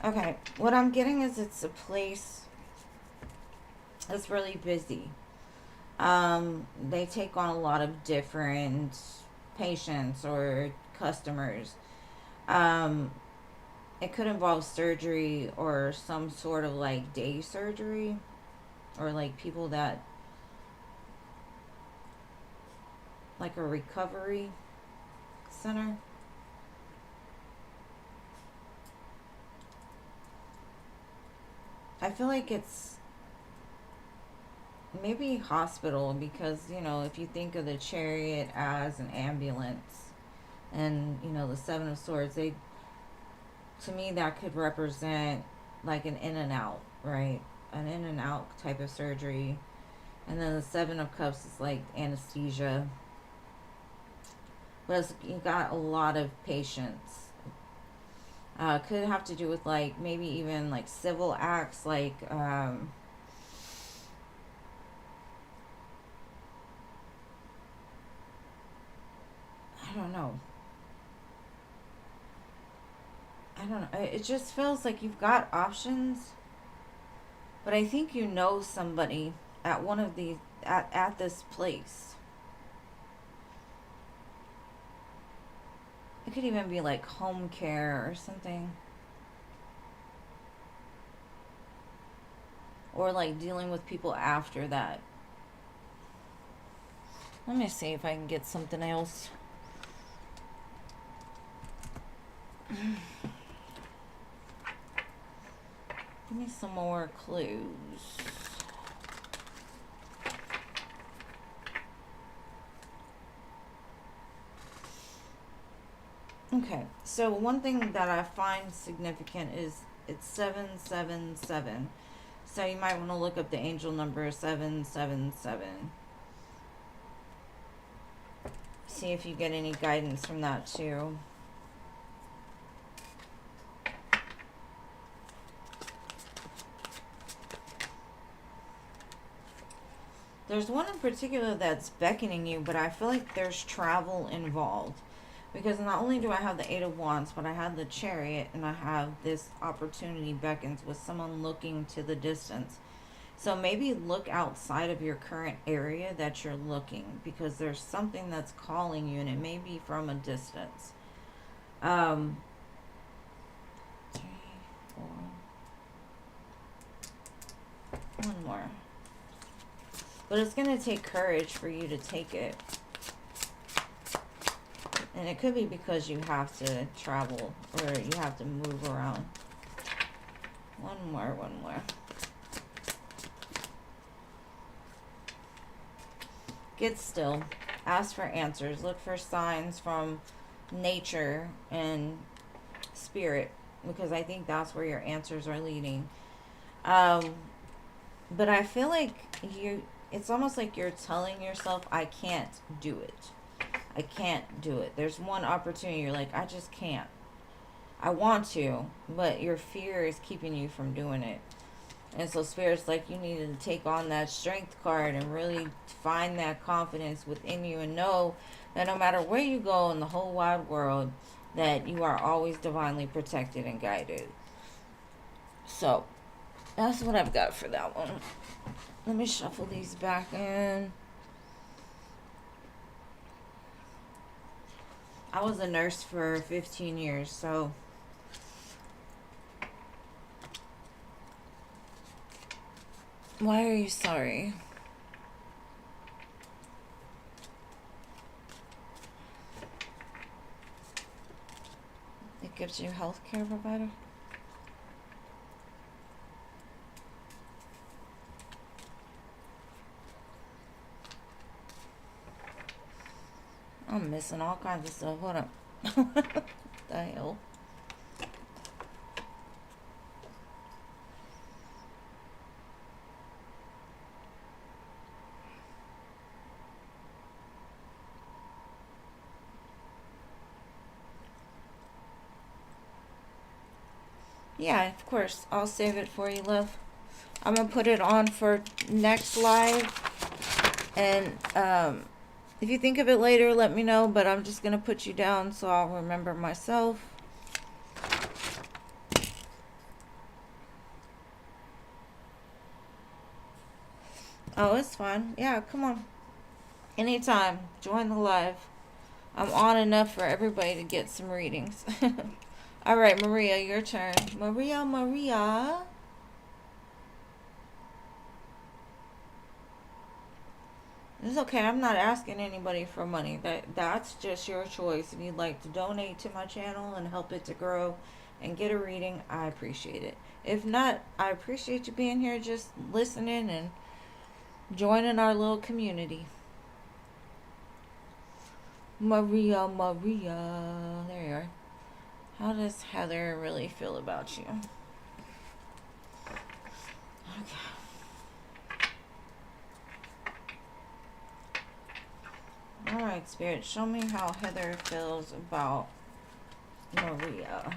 Okay, what I'm getting is it's a place that's really busy. They take on a lot of different patients or customers. Um, it could involve surgery or some sort of like day surgery, or like people that like a recovery center. I feel like it's maybe hospital, because, you know, if you think of the chariot as an ambulance, and, you know, the Seven of Swords, they, to me, that could represent like an in and out, right? An in and out type of surgery. And then the Seven of Cups is like anesthesia. But you got a lot of patients. Could have to do with like maybe even like civil acts, like I don't know. I don't know. It just feels like you've got options, but I think you know somebody at one of these at this place. It could even be like home care or something. Or like dealing with people after that. Let me see if I can get something else. Give me some more clues. Okay, so one thing that I find significant is it's 777. So you might want to look up the angel number 777. See if you get any guidance from that too. There's one in particular that's beckoning you, but I feel like there's travel involved. Because not only do I have the Eight of Wands, but I have the Chariot, and I have this opportunity beckons with someone looking to the distance. So maybe look outside of your current area that you're looking, because there's something that's calling you, and it may be from a distance. 3, 4. One more. But it's going to take courage for you to take it. And it could be because you have to travel or you have to move around. One more. Get still. Ask for answers. Look for signs from nature and spirit, because I think that's where your answers are leading. But I feel like it's almost like you're telling yourself, I can't do it. I can't do it. There's one opportunity. You're like, I just can't. I want to, but your fear is keeping you from doing it. And so Spirit's like, you need to take on that strength card and really find that confidence within you and know that no matter where you go in the whole wide world, that you are always divinely protected and guided. So that's what I've got for that one. Let me shuffle these back in. I was a nurse for 15 years, so why are you sorry? It gives you a healthcare provider? I'm missing all kinds of stuff. Hold up. What the hell? Yeah, of course. I'll save it for you, love. I'm going to put it on for next live. And if you think of it later, let me know. But I'm just going to put you down so I'll remember myself. Oh, it's fine. Yeah, come on. Anytime. Join the live. I'm on enough for everybody to get some readings. All right, Maria, your turn. Maria. It's okay. I'm not asking anybody for money. That's just your choice. If you'd like to donate to my channel and help it to grow and get a reading, I appreciate it. If not, I appreciate you being here, just listening and joining our little community. Maria, Maria. There you are. How does Heather really feel about you? Okay. Alright, Spirit, show me how Heather feels about Maria.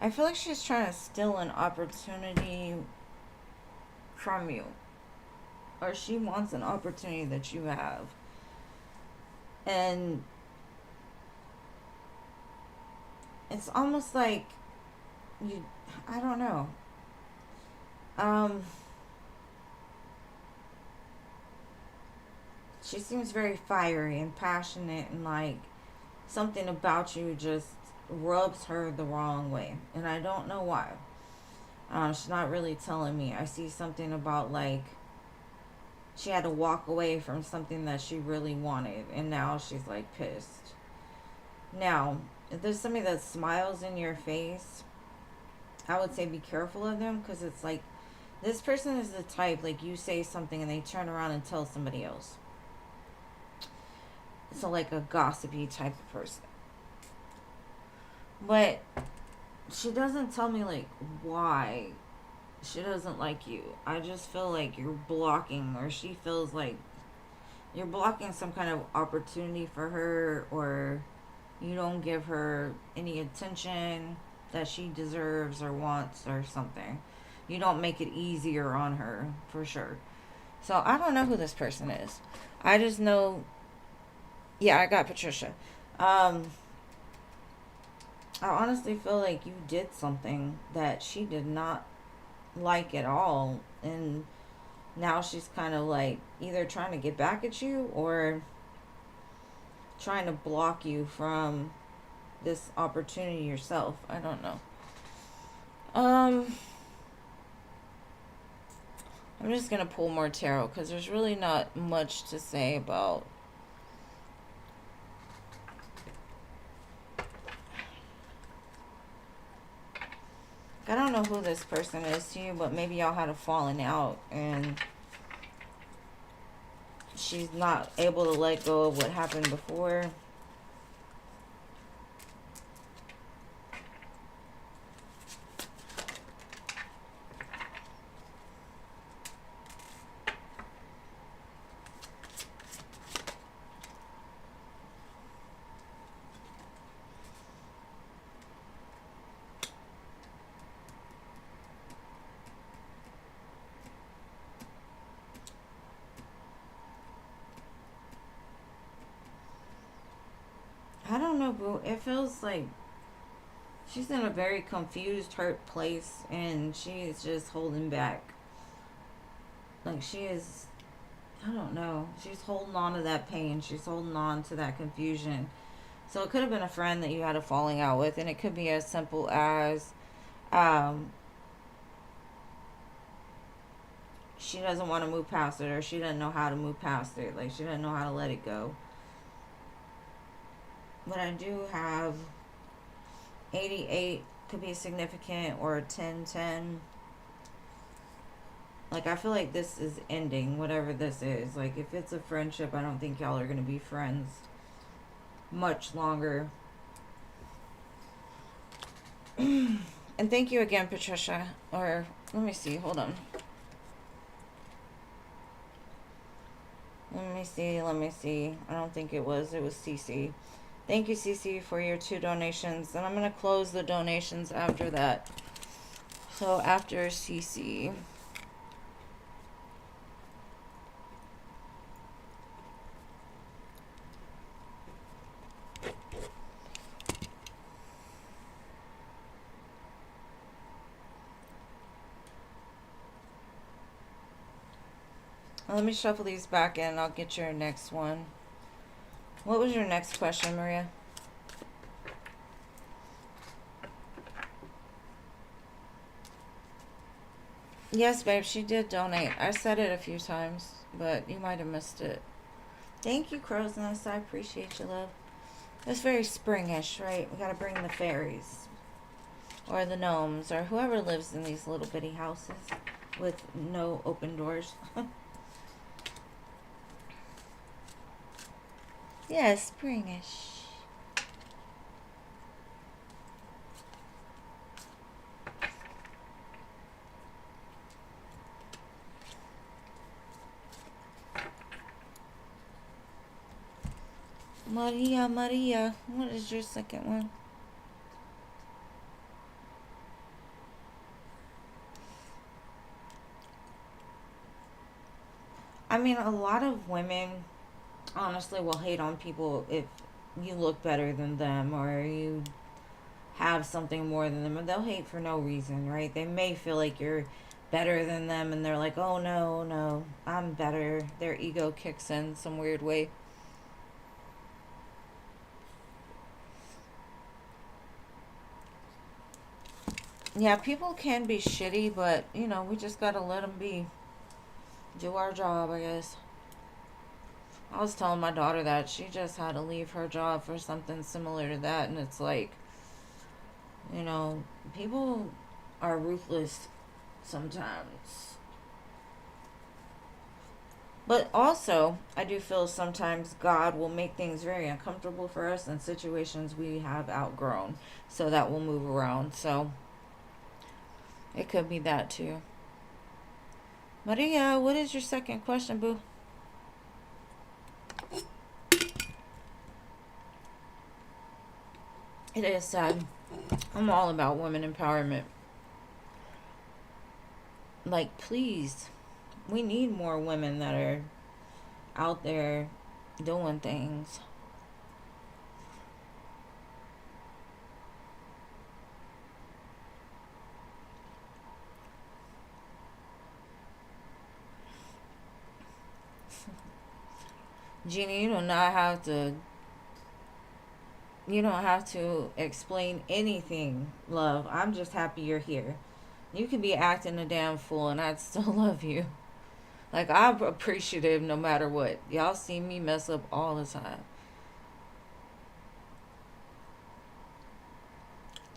I feel like she's trying to steal an opportunity from you. Or she wants an opportunity that you have. And it's almost like you, I don't know. She seems very fiery and passionate, and like something about you just rubs her the wrong way. And I don't know why. She's not really telling me. I see something about like she had to walk away from something that she really wanted, and now she's like pissed. Now, if there's somebody that smiles in your face, I would say be careful of them, because it's like this person is the type, like you say something and they turn around and tell somebody else. So like a gossipy type of person. But she doesn't tell me like why she doesn't like you. I just feel like you're blocking, or she feels like you're blocking some kind of opportunity for her, or you don't give her any attention that she deserves or wants or something. You don't make it easier on her, for sure. So I don't know who this person is. I just know, yeah, I got Patricia. I honestly feel like you did something that she did not like at all, and now she's kind of like either trying to get back at you or trying to block you from this opportunity yourself. I don't know. I'm just gonna pull more tarot, because there's really not much to say about I don't know who this person is to you, but maybe y'all had a falling out and she's not able to let go of what happened before. I don't know, boo. It feels like she's in a very confused, hurt place, and she is just holding back. Like she is, I don't know. She's holding on to that pain. She's holding on to that confusion. So it could have been a friend that you had a falling out with, and it could be as simple as she doesn't want to move past it, or she doesn't know how to move past it. Like she doesn't know how to let it go. But I do have 88 could be significant, or 1010. Like I feel like this is ending, whatever this is. Like if it's a friendship, I don't think y'all are going to be friends much longer. And thank you again, Patricia. Or let me see, hold on. Let me see. I don't think it was CC. Thank you, CC, for your 2 donations. And I'm going to close the donations after that. So after CC, let me shuffle these back in. I'll get your next one. What was your next question, Maria? Yes, babe, she did donate. I said it a few times, but you might have missed it. Thank you, Crow's Nest. I appreciate you, love. It's very springish, right? We gotta bring the fairies. Or the gnomes. Or whoever lives in these little bitty houses with no open doors. Yeah, springish. Maria, Maria. What is your second one? I mean, a lot of women honestly will hate on people if you look better than them or you have something more than them. And they'll hate for no reason, right? They may feel like you're better than them and they're like, oh no, no, I'm better. Their ego kicks in some weird way. Yeah, people can be shitty, but you know, we just gotta let them be. Do our job, I guess. I was telling my daughter that she just had to leave her job for something similar to that, and it's like, you know, people are ruthless sometimes. But also, I do feel sometimes God will make things very uncomfortable for us in situations we have outgrown, so that will move around. So it could be that too. Maria, what is your second question, boo? It is sad. I'm all about women empowerment. Like, please, we need more women that are out there doing things. Jeannie, you don't have to explain anything, love. I'm just happy you're here. You can be acting a damn fool and I'd still love you. Like, I'm appreciative no matter what. Y'all see me mess up all the time.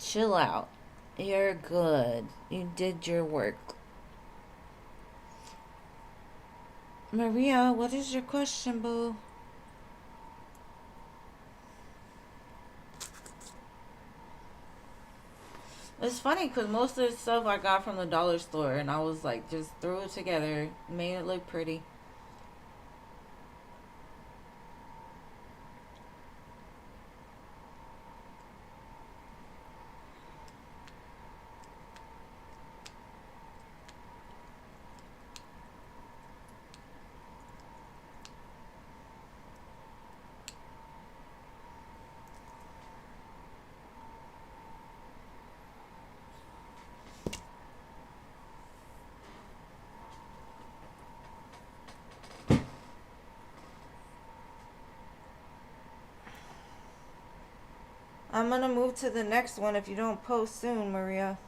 Chill out. You're good. You did your work. Maria, what is your question, boo? It's funny because most of the stuff I got from the dollar store, and I was like, just threw it together, made it look pretty. I'm gonna move to the next one if you don't post soon, Maria.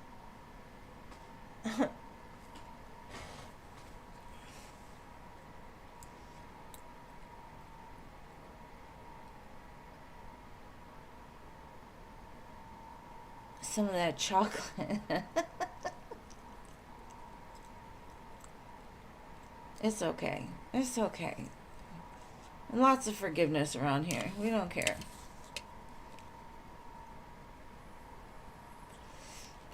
Some of that chocolate. It's okay. It's okay. Lots of forgiveness around here. We don't care.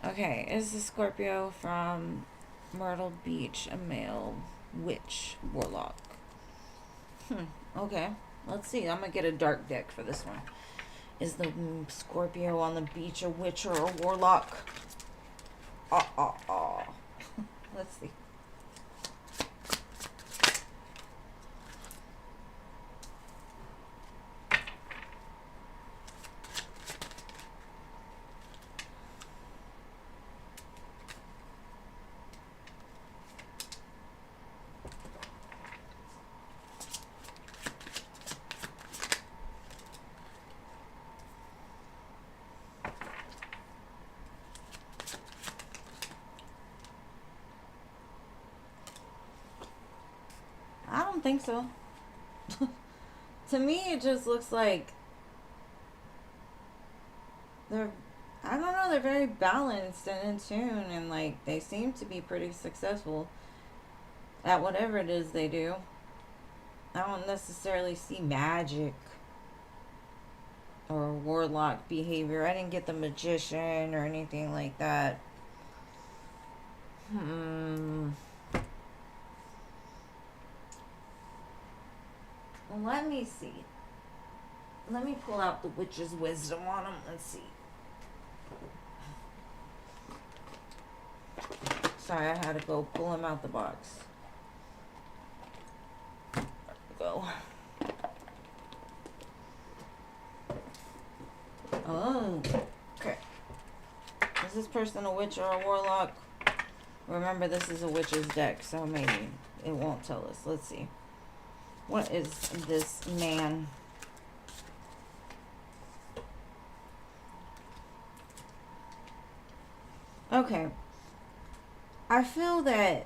Okay, is the Scorpio from Myrtle Beach a male witch warlock? Okay. Let's see. I'm gonna get a dark deck for this one. Is the Scorpio on the beach a witch or a warlock? Let's see. I don't think so. To me, it just looks like they're, I don't know, they're very balanced and in tune, and like they seem to be pretty successful at whatever it is they do. I don't necessarily see magic or warlock behavior. I didn't get the magician or anything like that. Let me see. Let me pull out the witch's wisdom on them. Let's see. Sorry, I had to go pull him out the box. There we go. Oh, okay. Is this person a witch or a warlock? Remember, this is a witch's deck, so maybe it won't tell us. Let's see. What is this man? Okay. I feel that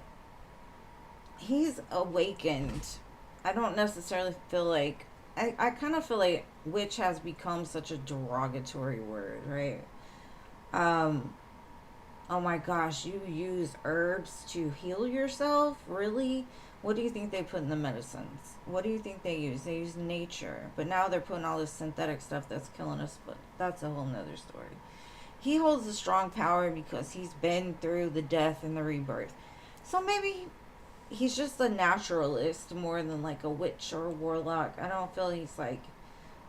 he's awakened. I don't necessarily feel like... I kind of feel like witch has become such a derogatory word, right? Oh my gosh, you use herbs to heal yourself? Really? What do you think they put in the medicines? What do you think they use? They use nature. But now they're putting all this synthetic stuff that's killing us. But that's a whole nother story. He holds a strong power because he's been through the death and the rebirth. So maybe he's just a naturalist more than like a witch or a warlock. I don't feel he's like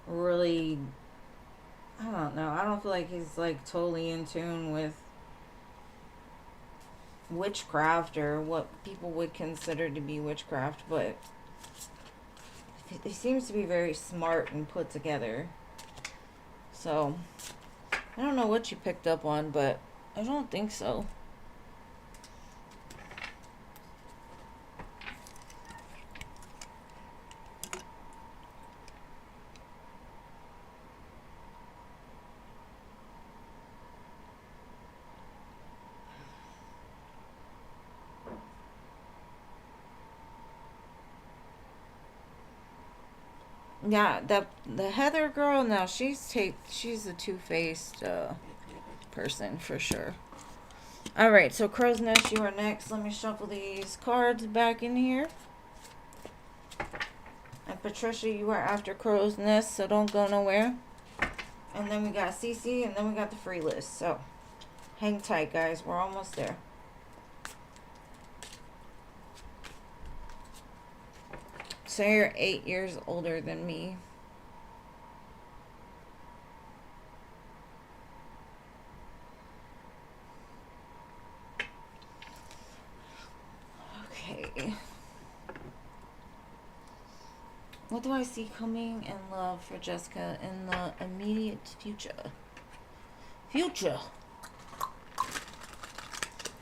really... I don't know. I don't feel like he's like totally in tune with witchcraft or what people would consider to be witchcraft, but he seems to be very smart and put together. So I don't know what you picked up on, but I don't think so. Yeah, the Heather girl, now she's a two-faced person for sure. All right, so Crow's Nest, you are next. Let me shuffle these cards back in here. And Patricia, you are after Crow's Nest, so don't go nowhere. And then we got Cece, and then we got the free list. So hang tight, guys. We're almost there. So you're 8 years older than me. Okay. What do I see coming in love for Jessica in the immediate future?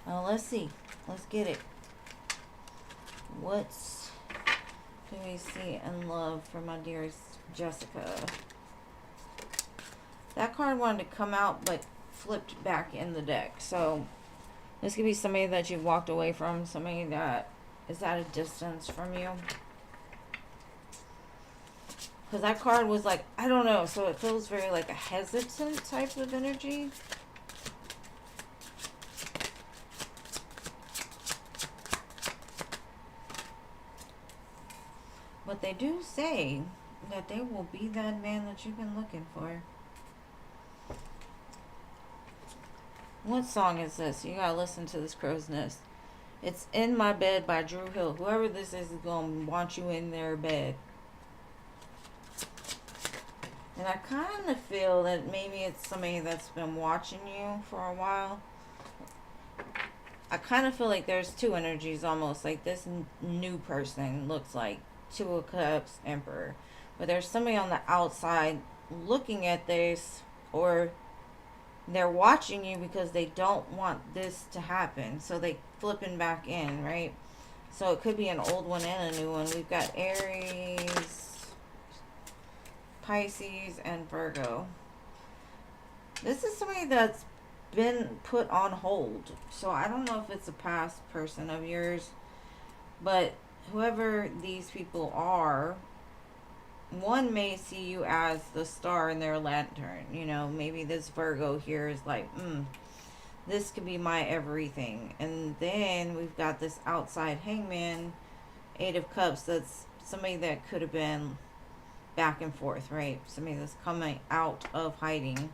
Oh, let's see. Let's get it. What do we see in love for my dearest Jessica? That card wanted to come out, but flipped back in the deck. So this could be somebody that you've walked away from, somebody that is at a distance from you. Because that card was like, I don't know, so it feels very like a hesitant type of energy. But they do say that they will be that man that you've been looking for. What song is this? You gotta listen to this Crow's Nest. It's In My Bed by Drew Hill. Whoever this is gonna want you in their bed. And I kind of feel that maybe it's somebody that's been watching you for a while. I kind of feel like there's two energies almost. Like this new person looks like Two of Cups, Emperor. But there's somebody on the outside looking at this, or they're watching you because they don't want this to happen. So they flipping back in, right? So it could be an old one and a new one. We've got Aries, Pisces, and Virgo. This is somebody that's been put on hold. So I don't know if it's a past person of yours, but whoever these people are, one may see you as the star in their lantern. You know, maybe this Virgo here is like, this could be my everything. And then we've got this outside hangman, Eight of Cups. That's somebody that could have been back and forth, right? Somebody that's coming out of hiding.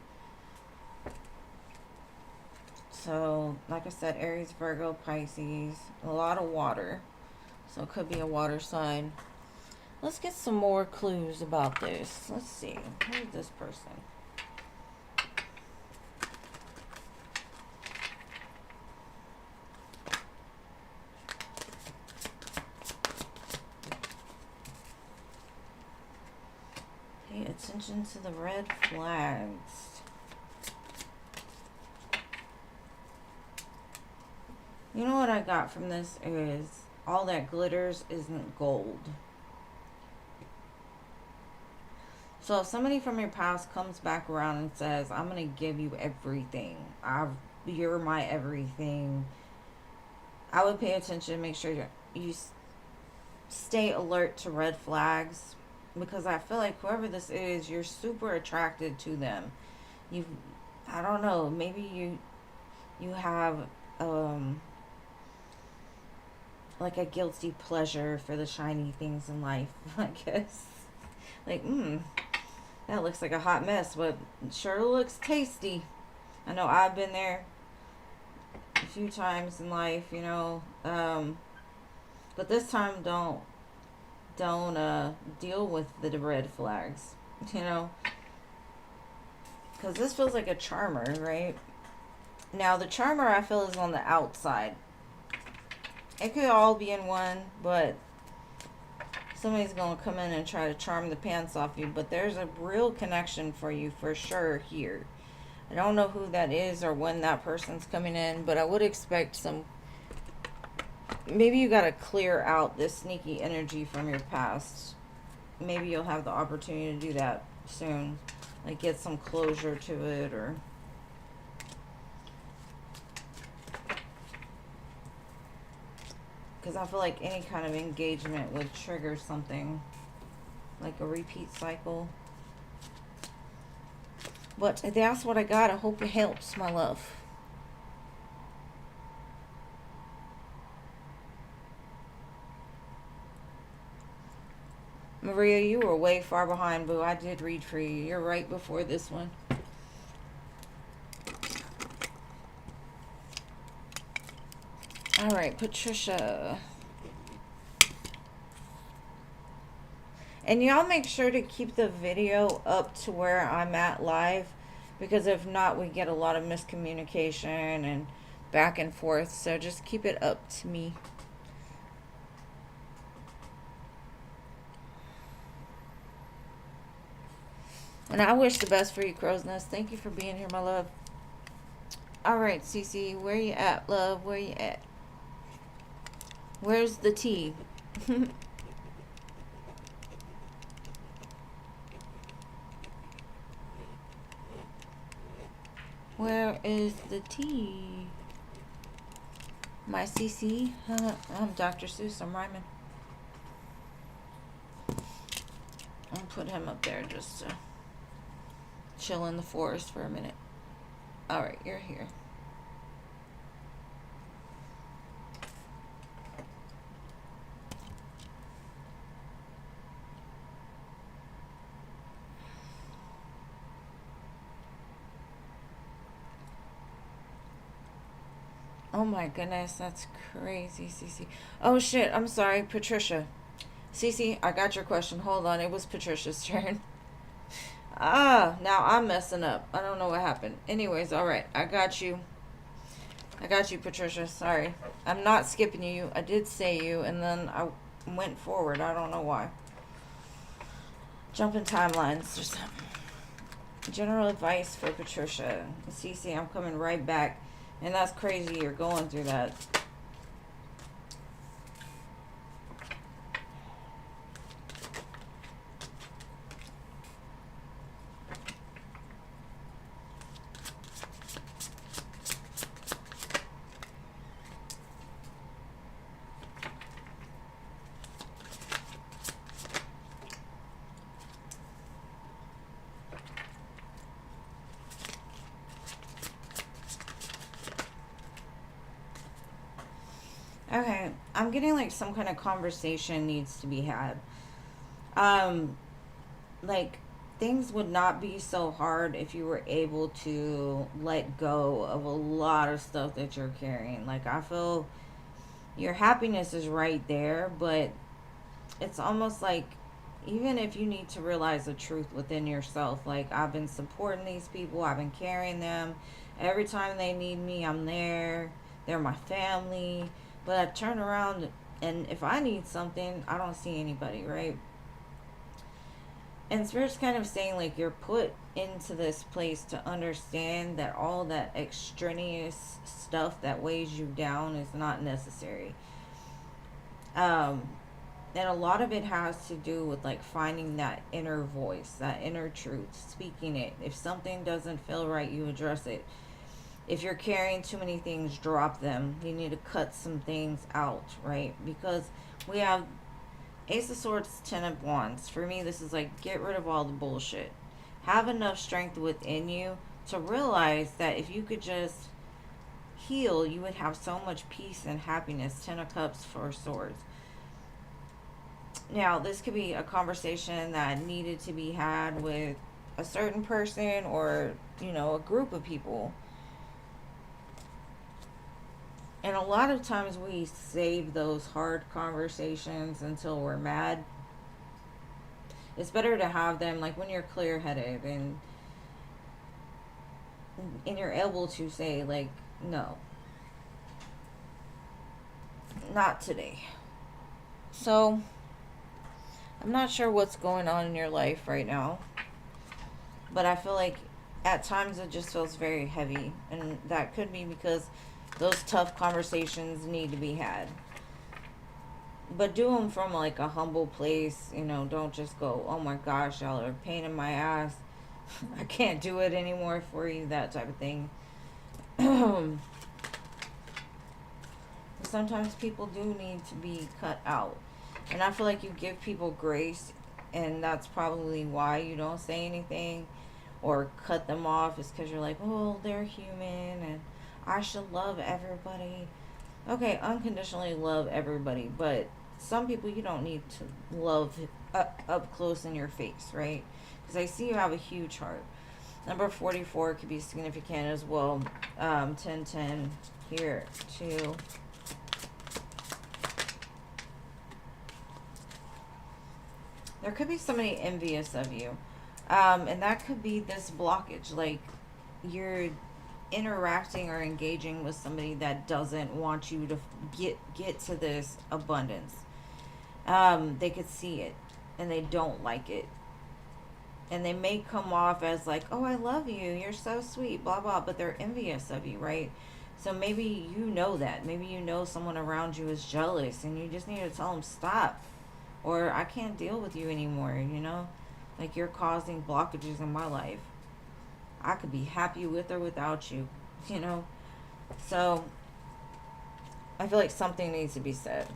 So, like I said, Aries, Virgo, Pisces, a lot of water. So it could be a water sign. Let's get some more clues about this. Let's see. Who's this person? Pay attention to the red flags. You know what I got from this is all that glitters isn't gold. So if somebody from your past comes back around and says, I'm going to give you everything, you're my everything, I would pay attention, make sure you stay alert to red flags, because I feel like whoever this is, you're super attracted to them. I don't know, maybe you have like a guilty pleasure for the shiny things in life, I guess. Like, that looks like a hot mess, but it sure looks tasty. I know I've been there a few times in life, you know. But this time, don't deal with the red flags, you know. Because this feels like a charmer, right? Now, the charmer I feel is on the outside. It could all be in one, but somebody's going to come in and try to charm the pants off you. But there's a real connection for you for sure here. I don't know who that is or when that person's coming in, but I would expect some... Maybe you got to clear out this sneaky energy from your past. Maybe you'll have the opportunity to do that soon. Like get some closure to it, or... Because I feel like any kind of engagement would trigger something. Like a repeat cycle. But that's what I got. I hope it helps, my love. Maria, you were way far behind, boo. I did read for you. You're right before this one. All right, Patricia. And y'all make sure to keep the video up to where I'm at live, because if not, we get a lot of miscommunication and back and forth. So just keep it up to me. And I wish the best for you, Crow's Nest. Thank you for being here, my love. All right, Cece, where you at, love? Where you at? Where's the tea? Where is the tea? My CC? I'm Dr. Seuss. I'm rhyming. I'll put him up there just to chill in the forest for a minute. Alright, you're here. Oh my goodness, that's crazy, Cece. Oh shit, I'm sorry, Patricia. Cece, I got your question. Hold on, it was Patricia's turn. Now I'm messing up. I don't know what happened. Anyways, alright, I got you. I got you, Patricia. Sorry. I'm not skipping you. I did say you, and then I went forward. I don't know why. Jumping timelines. Just general advice for Patricia. Cece, I'm coming right back. And that's crazy you're going through that. Okay, I'm getting like some kind of conversation needs to be had. Um, like things would not be so hard if you were able to let go of a lot of stuff that you're carrying. Like I feel your happiness is right there, but it's almost like even if you need to realize the truth within yourself, like I've been supporting these people, I've been carrying them. Every time they need me, I'm there. They're my family. But I turn around and if I need something, I don't see anybody, right? And Spirit's kind of saying like you're put into this place to understand that all that extraneous stuff that weighs you down is not necessary. Um, and a lot of it has to do with like finding that inner voice, that inner truth, speaking it. If something doesn't feel right, you address it. If you're carrying too many things, drop them. You need to cut some things out, right? Because we have Ace of Swords, Ten of Wands. For me, this is like get rid of all the bullshit. Have enough strength within you to realize that if you could just heal, you would have so much peace and happiness. Ten of Cups, Four of Swords. Now, this could be a conversation that needed to be had with a certain person or, a group of people. And a lot of times we save those hard conversations until we're mad. It's better to have them like when you're clear headed and you're able to say like, no, not today. So I'm not sure what's going on in your life right now, but I feel like at times it just feels very heavy, and that could be because those tough conversations need to be had. But do them from like a humble place, don't just go, oh my gosh, y'all are a pain in my ass. I can't do it anymore for you, that type of thing. Sometimes people do need to be cut out. And I feel like you give people grace, and that's probably why you don't say anything or cut them off, is because you're like, oh, they're human and I should love everybody. Okay, unconditionally love everybody, but some people you don't need to love up close in your face, right? Because I see you have a huge heart. Number 44 could be significant as well. 1010 here too. There could be somebody envious of you. And that could be this blockage. Like you're interacting or engaging with somebody that doesn't want you to get to this abundance. They could see it and they don't like it. And they may come off as like, oh, I love you. You're so sweet, blah, blah. But they're envious of you, right? So maybe you know that. Maybe you know someone around you is jealous and you just need to tell them stop. Or I can't deal with you anymore, Like you're causing blockages in my life. I could be happy with or without you, So I feel like something needs to be said.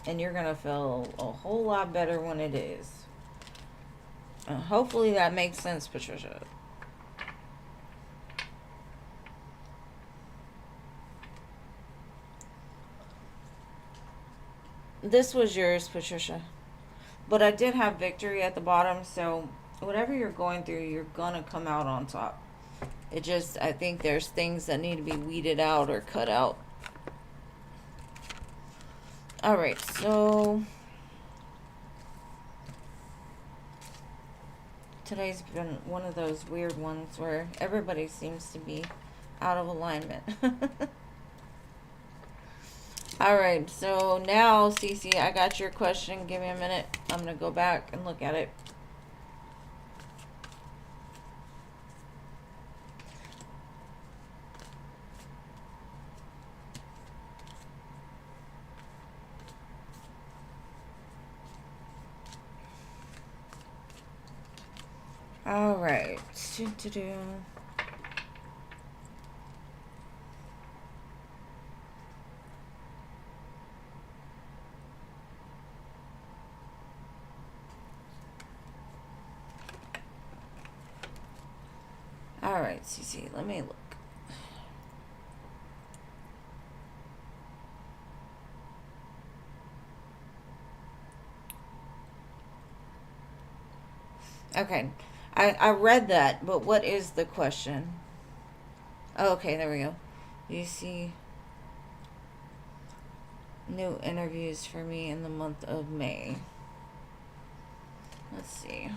And you're going to feel a whole lot better when it is. Hopefully that makes sense, Patricia. This was yours, Patricia. But I did have victory at the bottom, so whatever you're going through, you're going to come out on top. I think there's things that need to be weeded out or cut out. Alright, so today's been one of those weird ones where everybody seems to be out of alignment. All right, so now, Cece, I got your question. Give me a minute. I'm going to go back and look at it. All right. All right, Cece, let me look. Okay, I read that, but what is the question? Oh, okay, there we go. You see new interviews for me in the month of May. Let's see.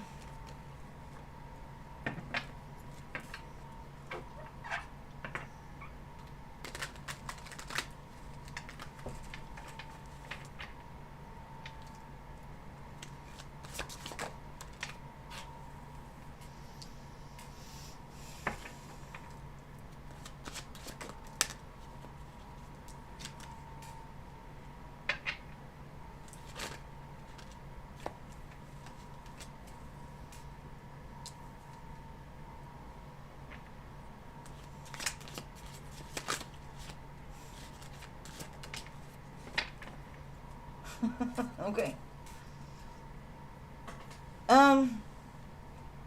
Okay.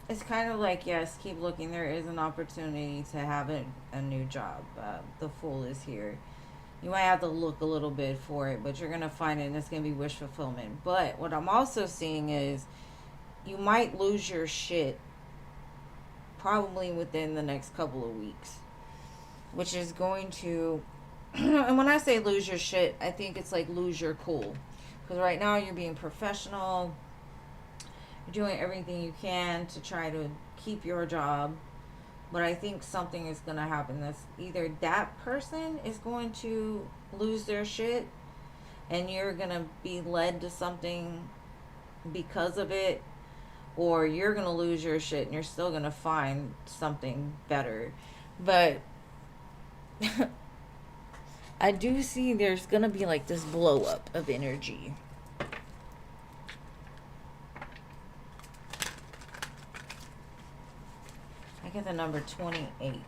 It's kind of like, yes, keep looking. There is an opportunity to have a new job. The Fool is here. You might have to look a little bit for it, but you're going to find it, and it's going to be wish fulfillment. But what I'm also seeing is you might lose your shit probably within the next couple of weeks, which is going to, and when I say lose your shit, I think it's like lose your cool. Because right now you're being professional. You're doing everything you can to try to keep your job. But I think something is going to happen. That's either that person is going to lose their shit and you're going to be led to something because of it, or you're going to lose your shit and you're still going to find something better. But I do see there's going to be like this blow up of energy. I get the number 28.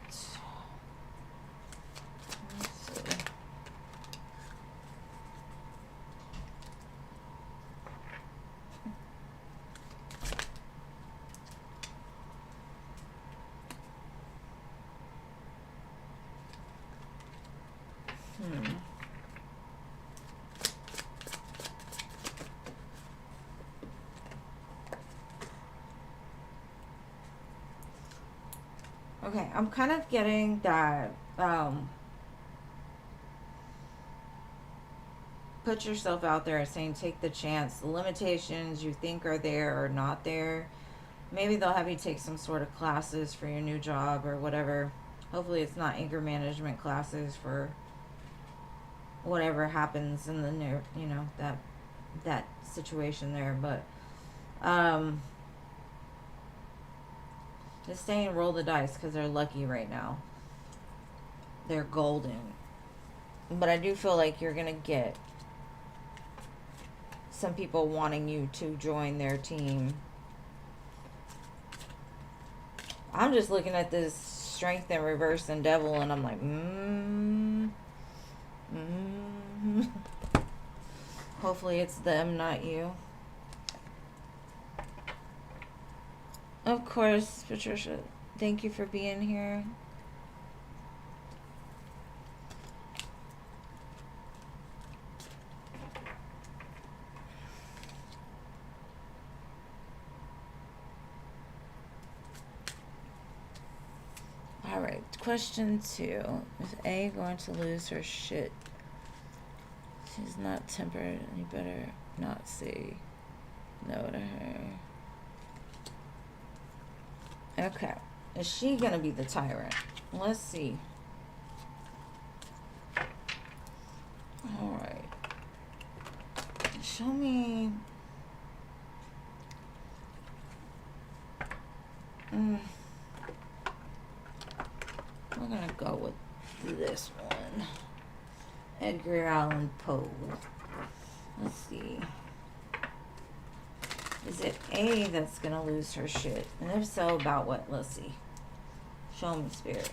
Okay, I'm kind of getting that, put yourself out there and saying take the chance. The limitations you think are there are not there. Maybe they'll have you take some sort of classes for your new job or whatever. Hopefully it's not anger management classes for whatever happens in the near, that situation there. But just saying roll the dice because they're lucky right now. They're golden. But I do feel like you're going to get some people wanting you to join their team. I'm just looking at this strength in reverse and devil, and I'm like, Hopefully it's them, not you. Of course, Patricia. Thank you for being here. All right, question 2. Is A going to lose her shit? She's not tempered. You better not say no to her. Okay. Is she going to be the tyrant? Let's see. All right. Show me. We're gonna go with this one. Edgar Allan Poe. Let's see. Is it A that's gonna lose her shit? And if so, about what? Let's see. Show me, Spirit.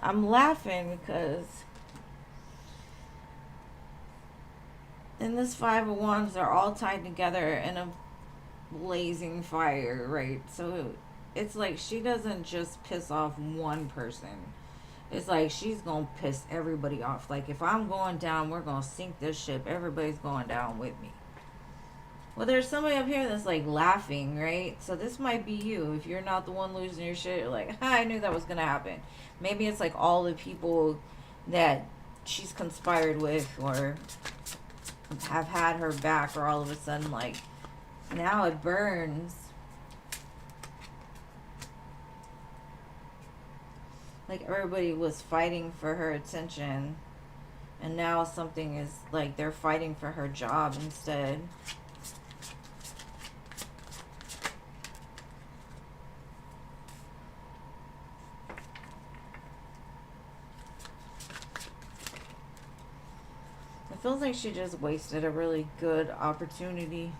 I'm laughing because in this Five of Wands, they're all tied together in a blazing fire, right? So it's like she doesn't just piss off one person. It's like she's gonna piss everybody off. Like, if I'm going down, we're gonna sink this ship. Everybody's going down with me. Well, there's somebody up here that's like laughing, right? So this might be you. If you're not the one losing your shit, you're like, I knew that was gonna happen. Maybe it's like all the people that she's conspired with or have had her back, or all of a sudden, like, now it burns. Like, everybody was fighting for her attention, and now something is like they're fighting for her job instead. It feels like she just wasted a really good opportunity.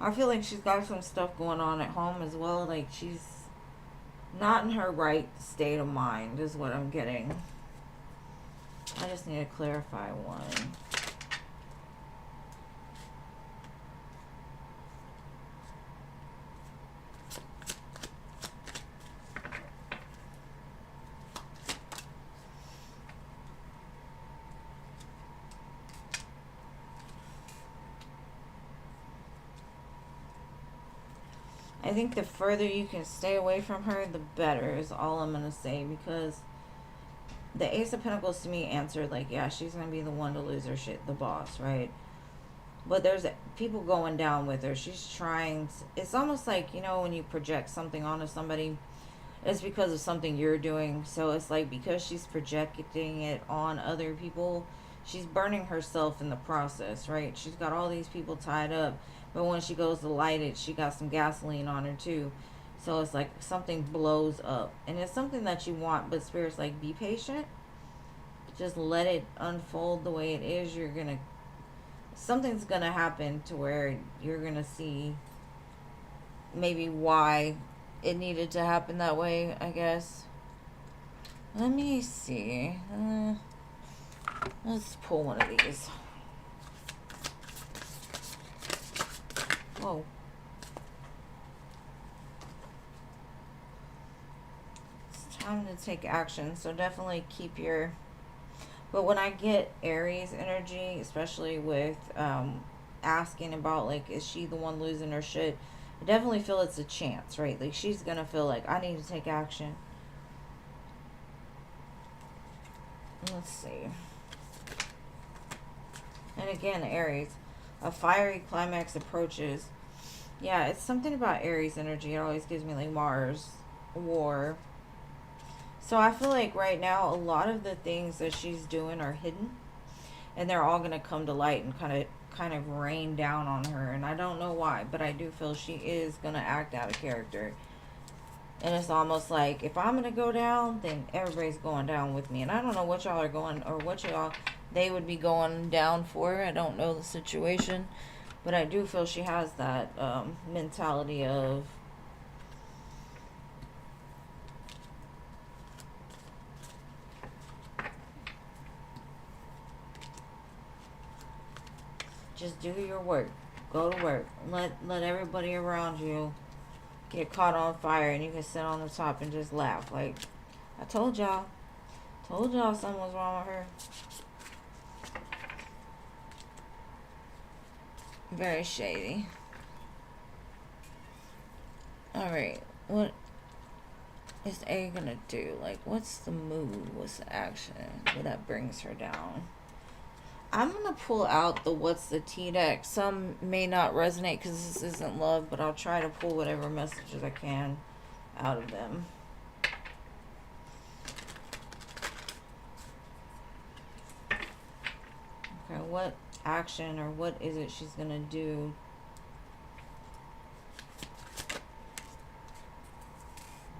I feel like she's got some stuff going on at home as well. Like, she's not in her right state of mind is what I'm getting. I just need to clarify one. I think the further you can stay away from her, the better is all I'm going to say, because the Ace of Pentacles to me answered like, yeah, she's going to be the one to lose her shit, the boss, right? But there's people going down with her. She's trying to, it's almost like, you know, when you project something onto somebody, it's because of something you're doing. So it's like, because she's projecting it on other people, she's burning herself in the process, right? She's got all these people tied up, but when she goes to light it, she got some gasoline on her too. So it's like something blows up, and it's something that you want, but Spirit's like, be patient, just let it unfold the way it is. You're gonna, something's gonna happen to where you're gonna see maybe why it needed to happen that way, I guess. Let me see. Let's pull one of these. Whoa. It's time to take action, so definitely keep your... But when I get Aries energy, especially with asking about, like, is she the one losing her shit? I definitely feel it's a chance, right? Like, she's gonna feel like, I need to take action. Let's see. And again, Aries, a fiery climax approaches. Yeah, it's something about Aries energy. It always gives me like Mars, war. So I feel like right now, a lot of the things that she's doing are hidden, and they're all going to come to light and kind of rain down on her. And I don't know why, but I do feel she is going to act out of character. And it's almost like, if I'm going to go down, then everybody's going down with me. And I don't know what y'all are going, or what y'all, they would be going down for. I don't know the situation. But I do feel she has that mentality of, just do your work. Go to work. Let everybody around you get caught on fire, and you can sit on the top and just laugh. Like, I told y'all something was wrong with her. Very shady. Alright, what is A gonna do? Like, what's the move? What's the action that brings her down? I'm going to pull out the What's the Tea deck. Some may not resonate because this isn't love, but I'll try to pull whatever messages I can out of them. Okay, what action or what is it she's going to do?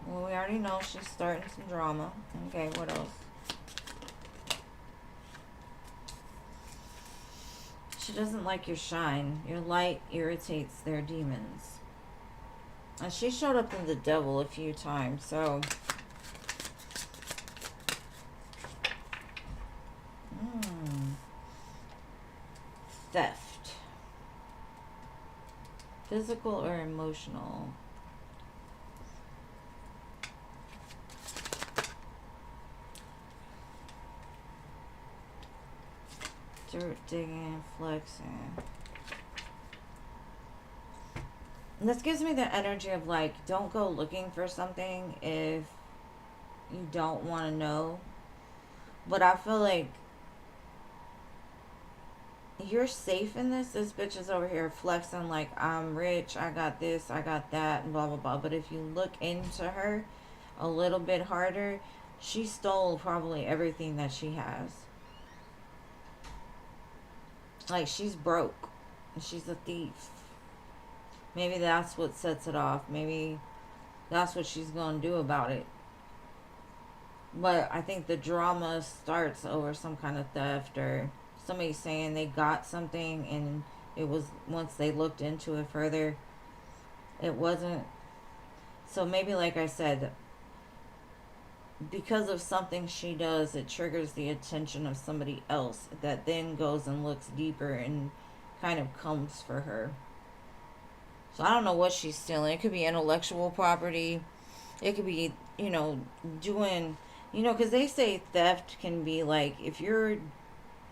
Well, we already know she's starting some drama. Okay, what else? She doesn't like your shine. Your light irritates their demons. And she showed up in the devil a few times, so... Theft. Physical or emotional? Dirt digging, flexing. This gives me the energy of like, don't go looking for something if you don't want to know. But I feel like you're safe in this. This bitch is over here flexing like, I'm rich, I got this, I got that, and blah, blah, blah. But if you look into her a little bit harder, she stole probably everything that she has. Like, she's broke. She's a thief. Maybe that's what sets it off. Maybe that's what she's going to do about it. But I think the drama starts over some kind of theft or somebody saying they got something and it was, once they looked into it further, it wasn't. So maybe, like I said, because of something she does, it triggers the attention of somebody else that then goes and looks deeper and kind of comes for her. So I don't know what she's stealing. It could be intellectual property. It could be, doing, because they say theft can be like, if you're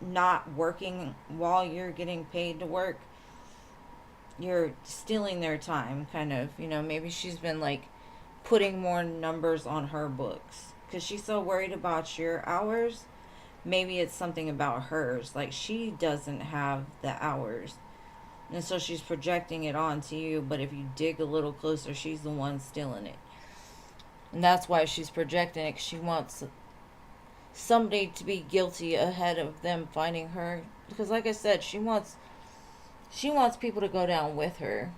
not working while you're getting paid to work, you're stealing their time, kind of. Maybe she's been like putting more numbers on her books because she's so worried about your hours. Maybe it's something about hers, like she doesn't have the hours, and so she's projecting it onto you. But if you dig a little closer, she's the one stealing it, and that's why she's projecting it, 'cause she wants somebody to be guilty ahead of them finding her, because like I said, she wants people to go down with her.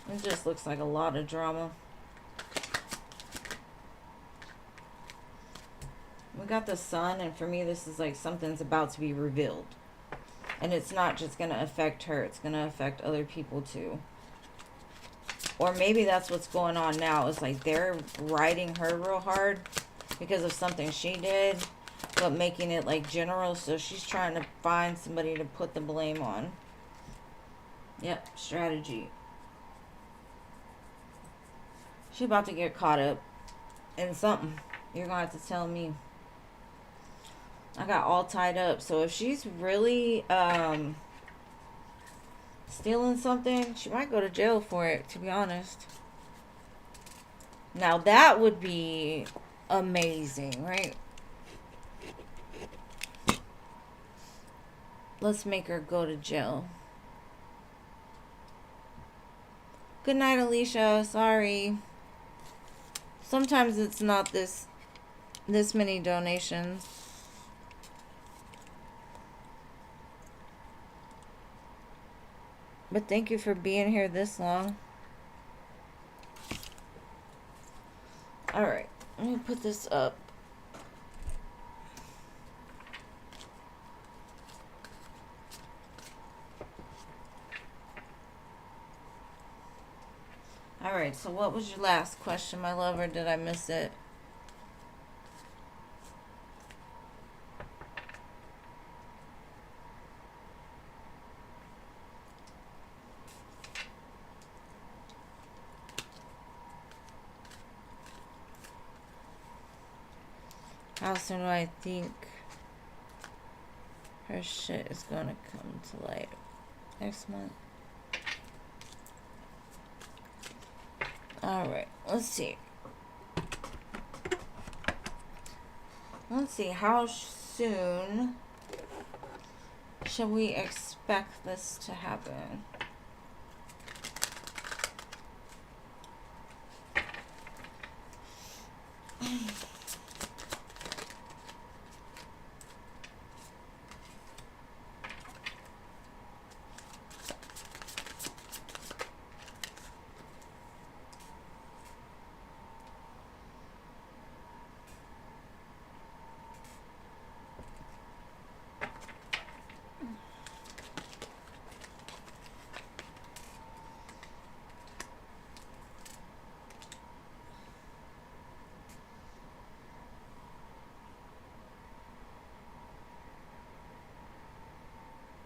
It just looks like a lot of drama. We got the sun, and for me, this is like something's about to be revealed. And it's not just going to affect her, it's going to affect other people too. Or maybe that's what's going on now. It's like they're riding her real hard because of something she did, but making it like general. So she's trying to find somebody to put the blame on. Yep, strategy. She's about to get caught up in something. You're going to have to tell me. I got all tied up. So if she's really stealing something, she might go to jail for it, to be honest. Now that would be amazing, right? Let's make her go to jail. Good night, Alicia. Sorry. Sometimes it's not this many donations. But thank you for being here this long. Alright, let me put this up. Alright, so what was your last question, my love, or did I miss it? How soon do I think her shit is gonna come to light? next month. Alright, let's see. Let's see, how soon shall we expect this to happen?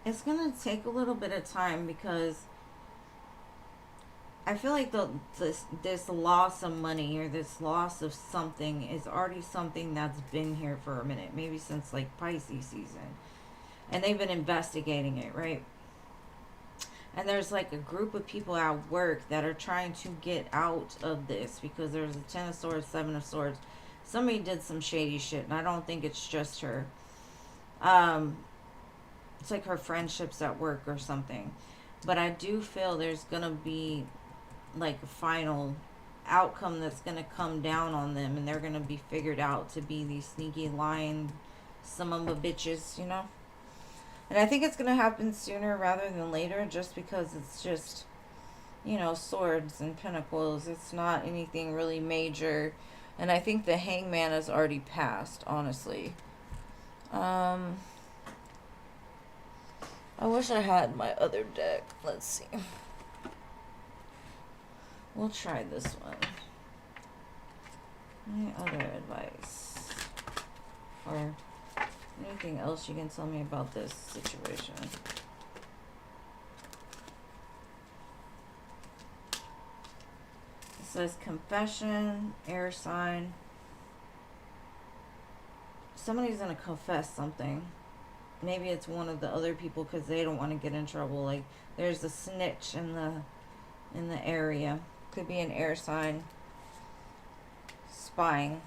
It's gonna take a little bit of time because I feel like this loss of money or this loss of something is already something that's been here for a minute, maybe since like Pisces season, and they've been investigating it, right? And there's like a group of people at work that are trying to get out of this because there's a 10 of Swords, 7 of Swords. Somebody did some shady shit, and I don't think it's just her. It's like her friendships at work or something. But I do feel there's going to be like a final outcome that's going to come down on them, and they're going to be figured out to be these sneaky, lying, some of the bitches, you know? And I think it's going to happen sooner rather than later just because it's just, you know, swords and pentacles. It's not anything really major. And I think the Hangman has already passed, honestly. I wish I had my other deck. Let's see. We'll try this one. Any other advice? Or anything else you can tell me about this situation? It says confession, air sign. Somebody's going to confess something. Maybe it's one of the other people because they don't want to get in trouble. Like, there's a snitch in the area. Could be an air sign. Spying.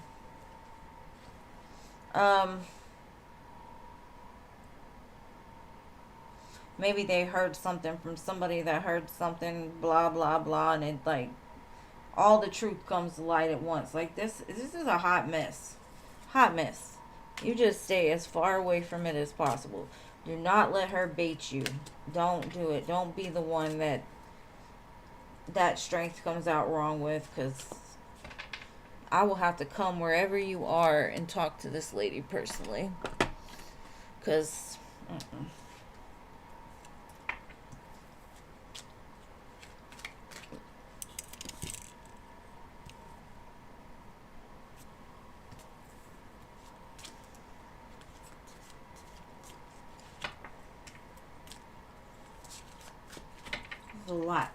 Maybe they heard something from somebody that heard something, blah, blah, blah, and it, like, all the truth comes to light at once. Like, this is a hot mess. Hot mess. You just stay as far away from it as possible. Do not let her bait you. Don't do it. Don't be the one that strength comes out wrong with, because I will have to come wherever you are and talk to this lady personally. Because a lot.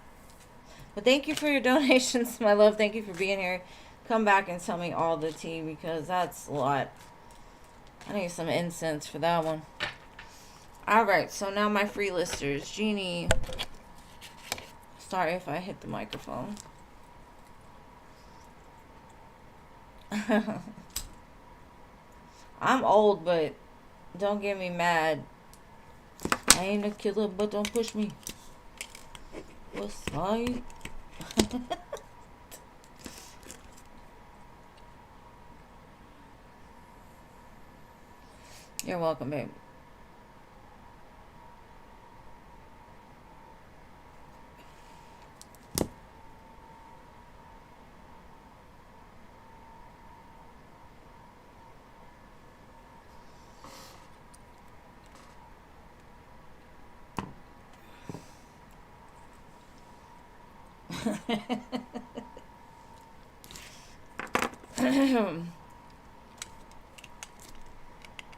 But thank you for your donations, my love. Thank you for being here. Come back and tell me all the tea, because that's a lot. I need some incense for that one. Alright, so now my free listers. Jeannie. Sorry if I hit the microphone. I'm old, but don't get me mad. I ain't a killer, but don't push me. What's right? You're welcome, babe.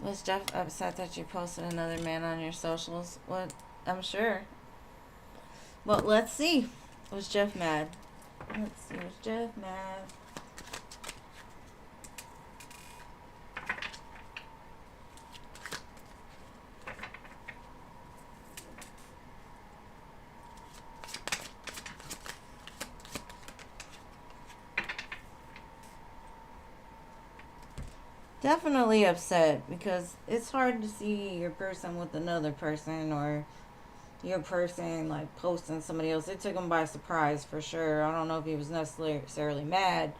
Was Jeff upset that you posted another man on your socials? What? I'm sure. But let's see. Was Jeff mad? Let's see. Was Jeff mad? Definitely upset because it's hard to see your person with another person or your person like posting somebody else. It took him by surprise for sure. I don't know if he was necessarily mad,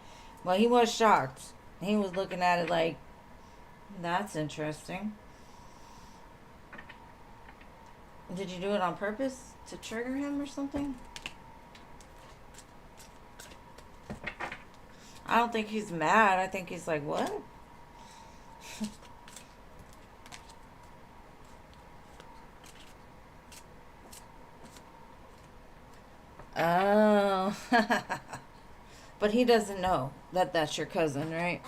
but he was shocked. He was looking at it like, that's interesting. Did you do it on purpose to trigger him or something? I don't think he's mad. I think he's like, what? Oh. But he doesn't know that that's your cousin, right?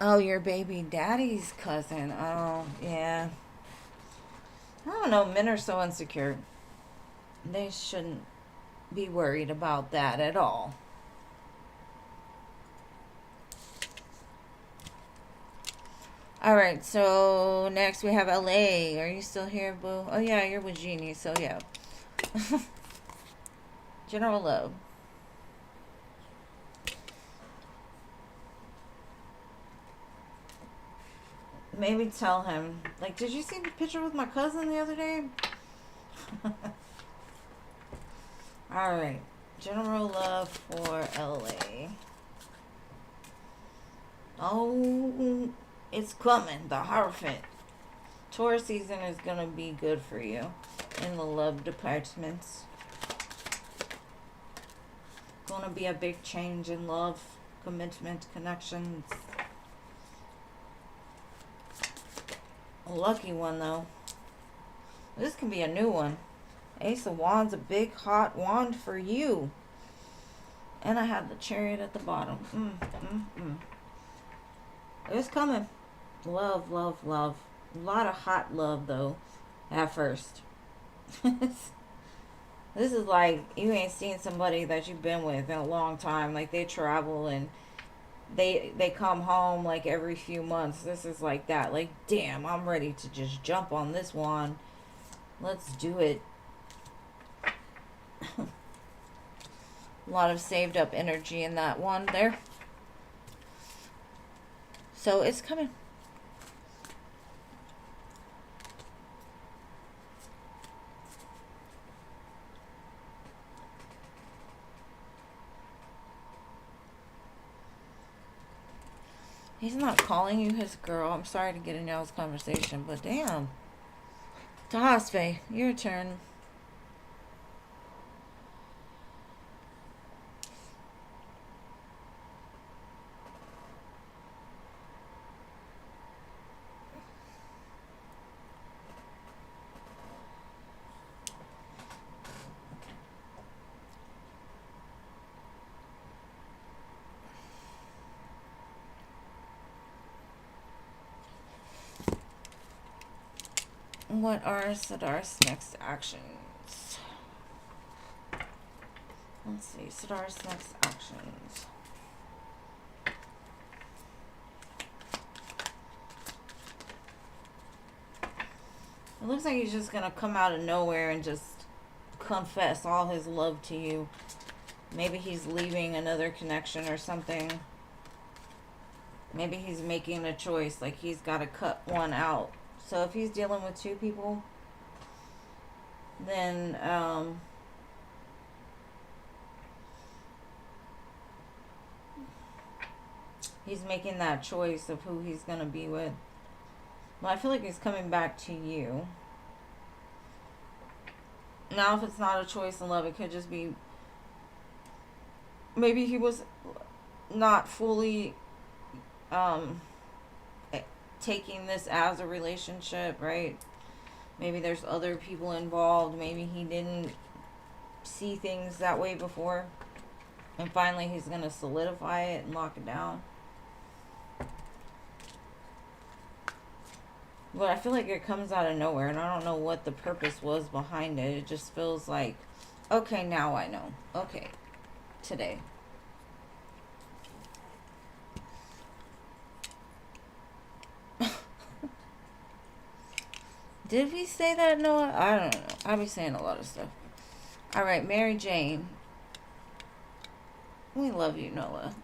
Oh, your baby daddy's cousin. Oh, yeah. I don't know. Men are so insecure. They shouldn't be worried about that at all. All right, so next we have LA. Are you still here, boo? Oh, yeah, you're with Jeannie, so yeah. General love. Maybe tell him, like, did you see the picture with my cousin the other day? All right, general love for LA. Oh, it's coming, the Hierophant. Taurus season is going to be good for you in the love departments. Going to be a big change in love, commitment, connections. A lucky one, though. This can be a new one. Ace of Wands, a big hot wand for you. And I have the Chariot at the bottom. It's coming. Love, love, love. A lot of hot love, though, at first. This is like you ain't seen somebody that you've been with in a long time. Like they travel and they come home like every few months. This is like that. Like, damn, I'm ready to just jump on this one. Let's do it. A lot of saved up energy in that one there. So it's coming. He's not calling you his girl. I'm sorry to get in y'all's conversation, but damn. Tahasfe, your turn. What are Siddharth's next actions? Let's see, Siddharth's next actions. It looks like he's just going to come out of nowhere and just confess all his love to you. Maybe he's leaving another connection or something. Maybe he's making a choice, like he's got to cut one out. So if he's dealing with two people, then he's making that choice of who he's going to be with. Well, I feel like he's coming back to you. Now, if it's not a choice in love, it could just be maybe he was not fully taking this as a relationship, right? Maybe there's other people involved. Maybe he didn't see things that way before. And finally he's going to solidify it and lock it down. But I feel like it comes out of nowhere, and I don't know what the purpose was behind it. It just feels like, okay, now I know. Okay, today. Did we say that, Noah? I don't know. I'll be saying a lot of stuff. All right, Mary Jane. We love you, Noah.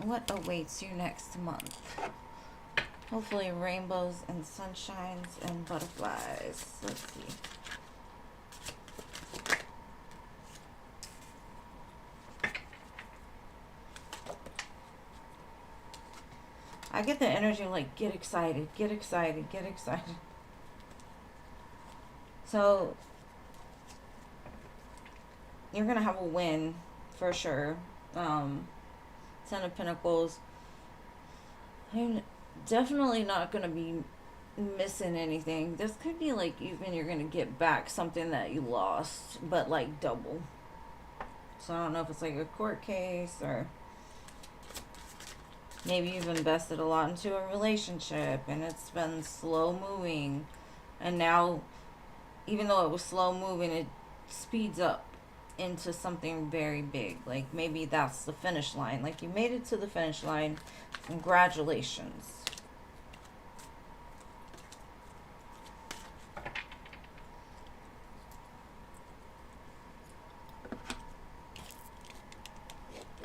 what awaits you next month? Hopefully rainbows and sunshines and butterflies. Let's see. I get the energy of like, get excited, get excited, get excited. So you're going to have a win for sure. Ten of Pentacles. I'm definitely not going to be missing anything. This could be like even you're going to get back something that you lost, but like double. So I don't know if it's like a court case or maybe you've invested a lot into a relationship and it's been slow moving. And now, even though it was slow moving, it speeds up into something very big. Like maybe that's the finish line. Like you made it to the finish line. Congratulations.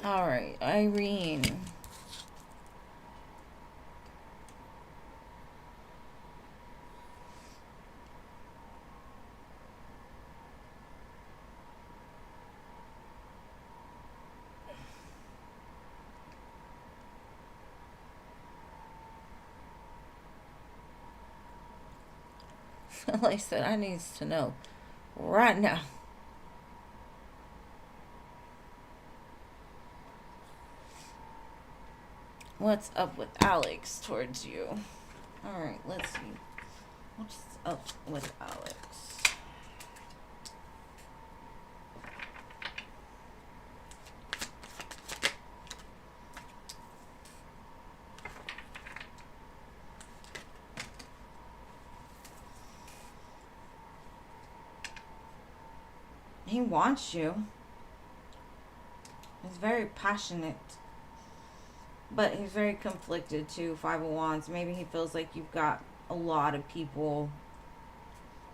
All right, Irene. Like I said, I need to know right now. What's up with Alex towards you? Alright, let's see. What's up with Alex? He wants you. He's very passionate. But he's very conflicted too, Five of Wands. Maybe he feels like you've got a lot of people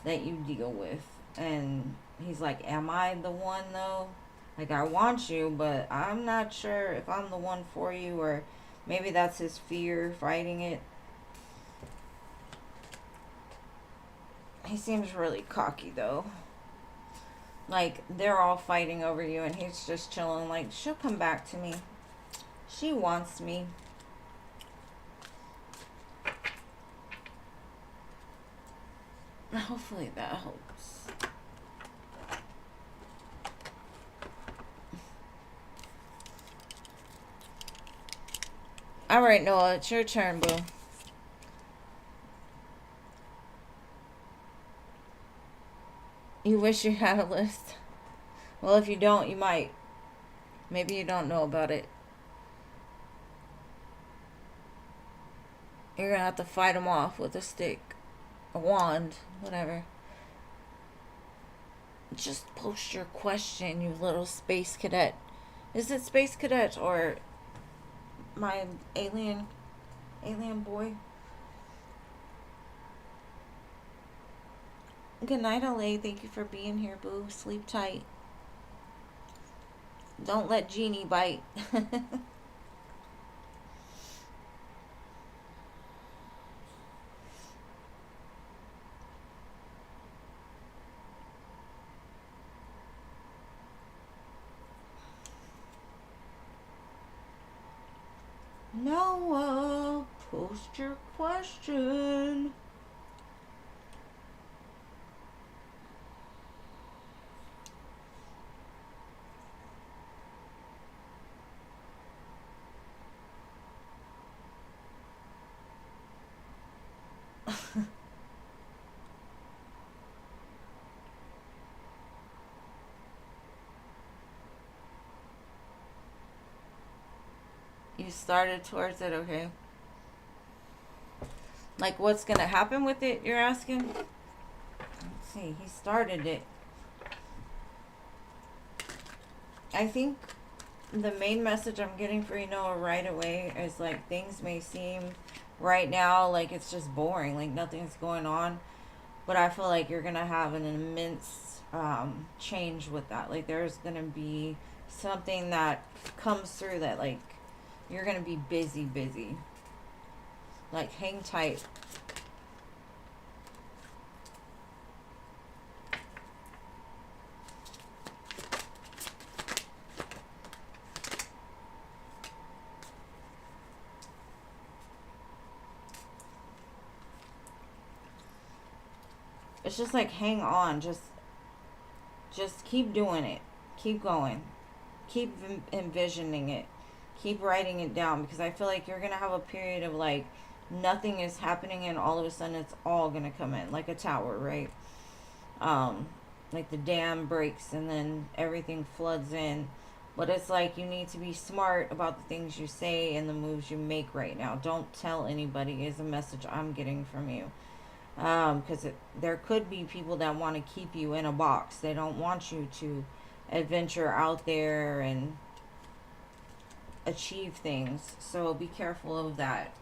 that you deal with. And he's like, am I the one though? Like, I want you, but I'm not sure if I'm the one for you. Or maybe that's his fear fighting it. He seems really cocky though. Like, they're all fighting over you and he's just chilling. Like, she'll come back to me. She wants me. Hopefully that helps. Alright, Noah, it's your turn, boo. You wish you had a list. Well, if you don't, you might. Maybe you don't know about it. You're gonna have to fight them off with a stick, a wand, whatever. Just post your question, you little space cadet. Is it space cadet or my alien boy? Good night, LA. Thank you for being here, boo. Sleep tight. Don't let Jeannie bite. Noah, post your question. You started towards it, okay. Like, what's gonna happen with it, you're asking? Let's see, he started it. I think the main message I'm getting for you, Noah, right away is like, things may seem right now like it's just boring, like nothing's going on. But I feel like you're gonna have an immense change with that. Like, there's gonna be something that comes through that, like, You're going to be busy, busy. Like, hang tight. It's just like, hang on. Just keep doing it. Keep going. Keep envisioning it. Keep writing it down, because I feel like you're going to have a period of like nothing is happening and all of a sudden it's all going to come in like a tower, right? Like the dam breaks and then everything floods in. But it's like you need to be smart about the things you say and the moves you make right now. Don't tell anybody is a message I'm getting from you. Because there could be people that want to keep you in a box. They don't want you to adventure out there and achieve things. So be careful of that.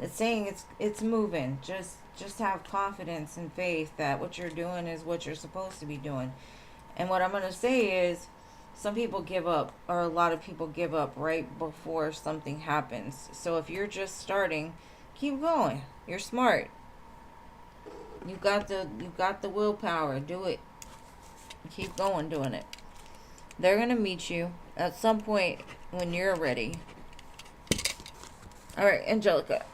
It's saying it's moving. Just have confidence and faith that what you're doing is what you're supposed to be doing. And what I'm going to say is, some people give up, or a lot of people give up right before something happens. So if you're just starting, keep going. You're smart. You got the willpower. Do it. Keep going doing it. They're going to meet you at some point when you're ready. All right, Angelica.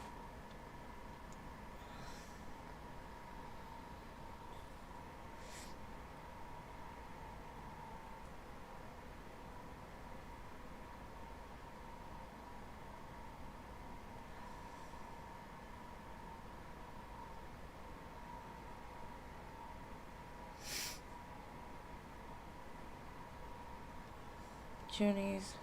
Junie's.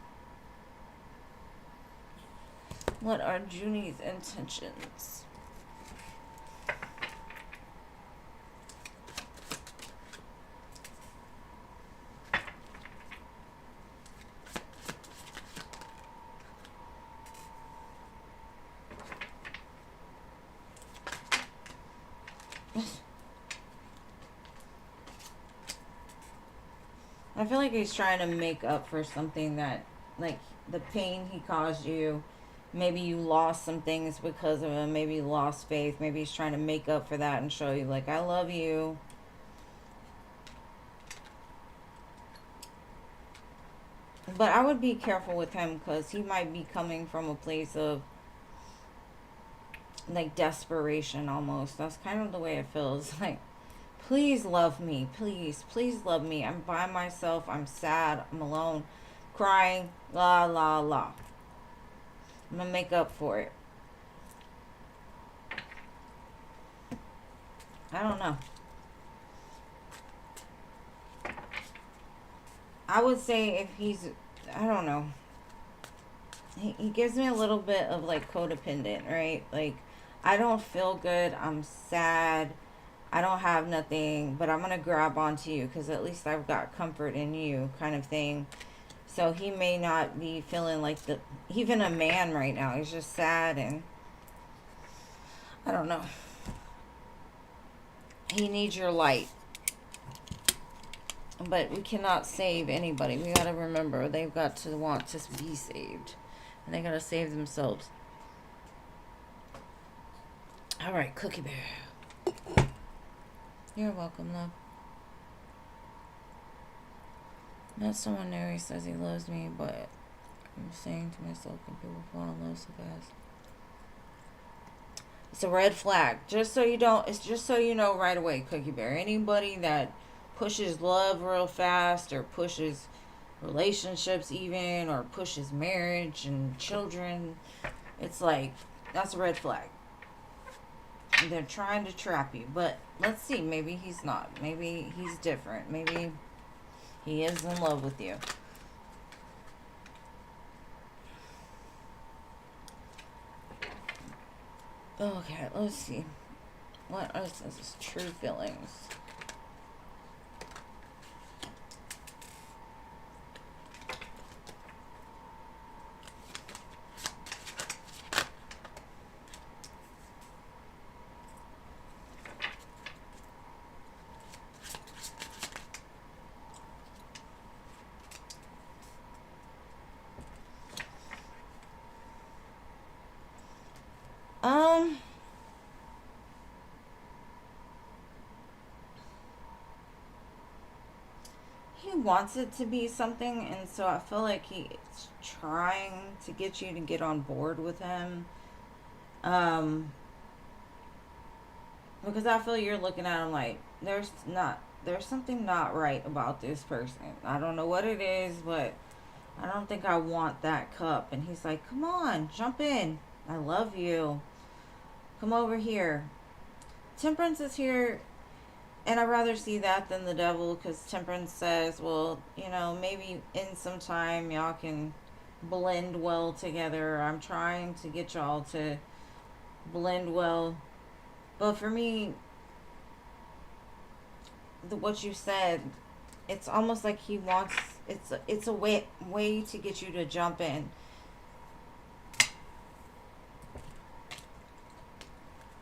What are Junie's intentions? I feel like he's trying to make up for something that, like, the pain he caused you. Maybe you lost some things because of him. Maybe you lost faith. Maybe he's trying to make up for that and show you, like, I love you. But I would be careful with him, because he might be coming from a place of, like, desperation almost. That's kind of the way it feels. Like, please love me. Please love me. I'm by myself. I'm sad. I'm alone. Crying. La, la, la. I'm going to make up for it. I don't know. I would say if he's, I don't know. He gives me a little bit of like codependent, right? Like, I don't feel good. I'm sad. I don't have nothing, but I'm going to grab onto you because at least I've got comfort in you, kind of thing. So he may not be feeling like even a man right now. He's just sad and I don't know. He needs your light. But we cannot save anybody. We got to remember, they've got to want to be saved. And they got to save themselves. All right, Cookie Bear. You're welcome, love. Not someone new. He says he loves me, but I'm saying to myself, can people fall in love so fast? It's a red flag. Just so you don't, it's just so you know right away, Cookie Bear. Anybody that pushes love real fast, or pushes relationships even, or pushes marriage and children, it's like, that's a red flag. They're trying to trap you. But let's see, maybe he's not. Maybe he's different. Maybe he is in love with you. Okay, let's see. What are his true feelings? wants it to be something, and so I feel like he's trying to get you to get on board with him. Because I feel you're looking at him like there's something not right about this person. I don't know what it is, but I don't think I want that cup. And he's like, come on, jump in. I love you. Come over here. Temperance is here, and I'd rather see that than the devil, because Temperance says, well, you know, maybe in some time y'all can blend well together. I'm trying to get y'all to blend well. But for me, what you said, it's almost like he wants, it's a way to get you to jump in.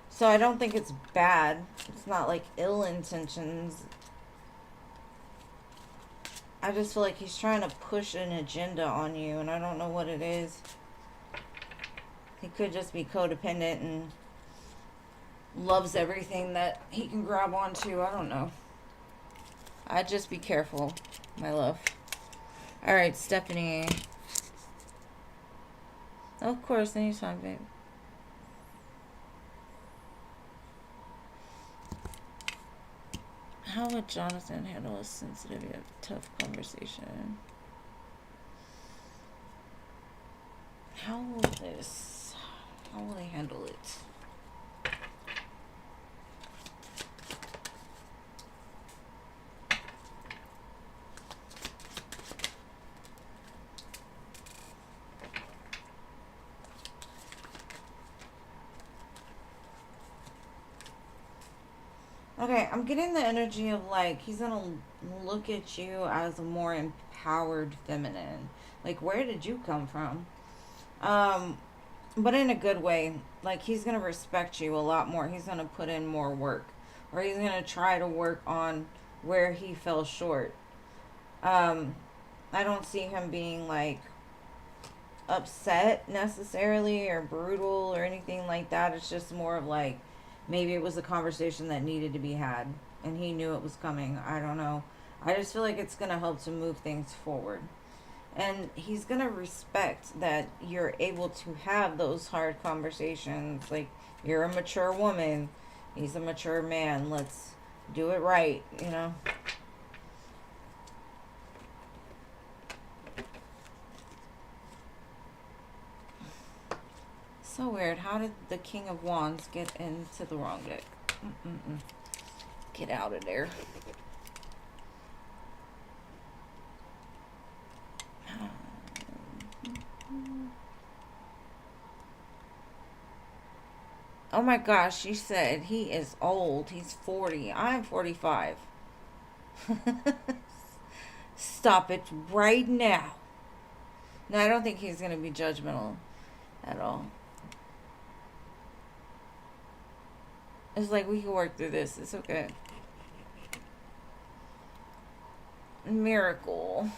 So I don't think it's bad. It's not like ill intentions. I just feel like he's trying to push an agenda on you, and I don't know what it is. He could just be codependent and loves everything that he can grab onto. I don't know. I'd just be careful, my love. All right, Stephanie. Of course, anytime, babe. How would Jonathan handle a sensitive yet tough conversation? How will he handle it? Okay, I'm getting the energy of like he's gonna look at you as a more empowered feminine. Like, where did you come from? But in a good way. Like, he's gonna respect you a lot more. He's gonna put in more work, or he's gonna try to work on where he fell short. I don't see him being like upset necessarily or brutal or anything like that. It's just more of like, maybe it was a conversation that needed to be had and he knew it was coming. I don't know. I just feel like it's going to help to move things forward. And he's going to respect that you're able to have those hard conversations. Like, you're a mature woman. He's a mature man. Let's do it right, you know? So weird. How did the King of Wands get into the wrong deck? Get out of there. Oh my gosh, she said he is old. He's 40. I'm 45. Stop it right now. No, I don't think he's going to be judgmental at all. It's like, we can work through this. It's okay. Miracle.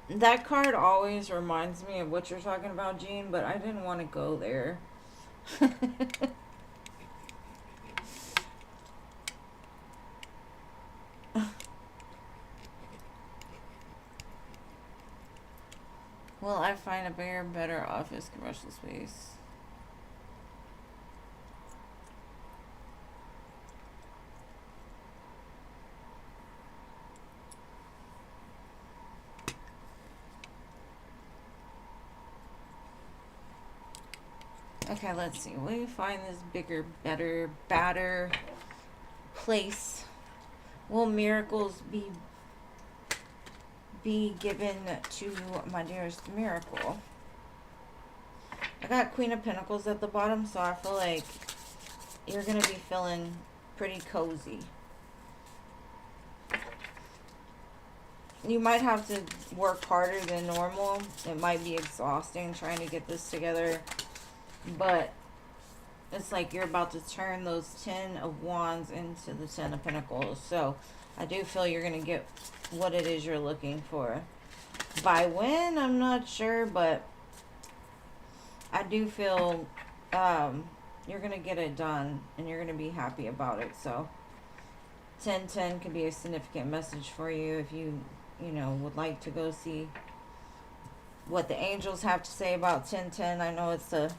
That card always reminds me of what you're talking about, Jean, but I didn't want to go there. Will I find a bigger, better office commercial space? Okay, let's see. Will you find this bigger, better, badder place? Will miracles be given to my dearest miracle? I got Queen of Pentacles at the bottom, so I feel like you're going to be feeling pretty cozy. You might have to work harder than normal. It might be exhausting trying to get this together. But it's like you're about to turn those 10 of Wands into the 10 of Pentacles. So I do feel you're going to get what it is you're looking for. By when, I'm not sure, but I do feel you're going to get it done and you're going to be happy about it. So 1010 could be a significant message for you if you would like to go see what the angels have to say about 1010. I know it's a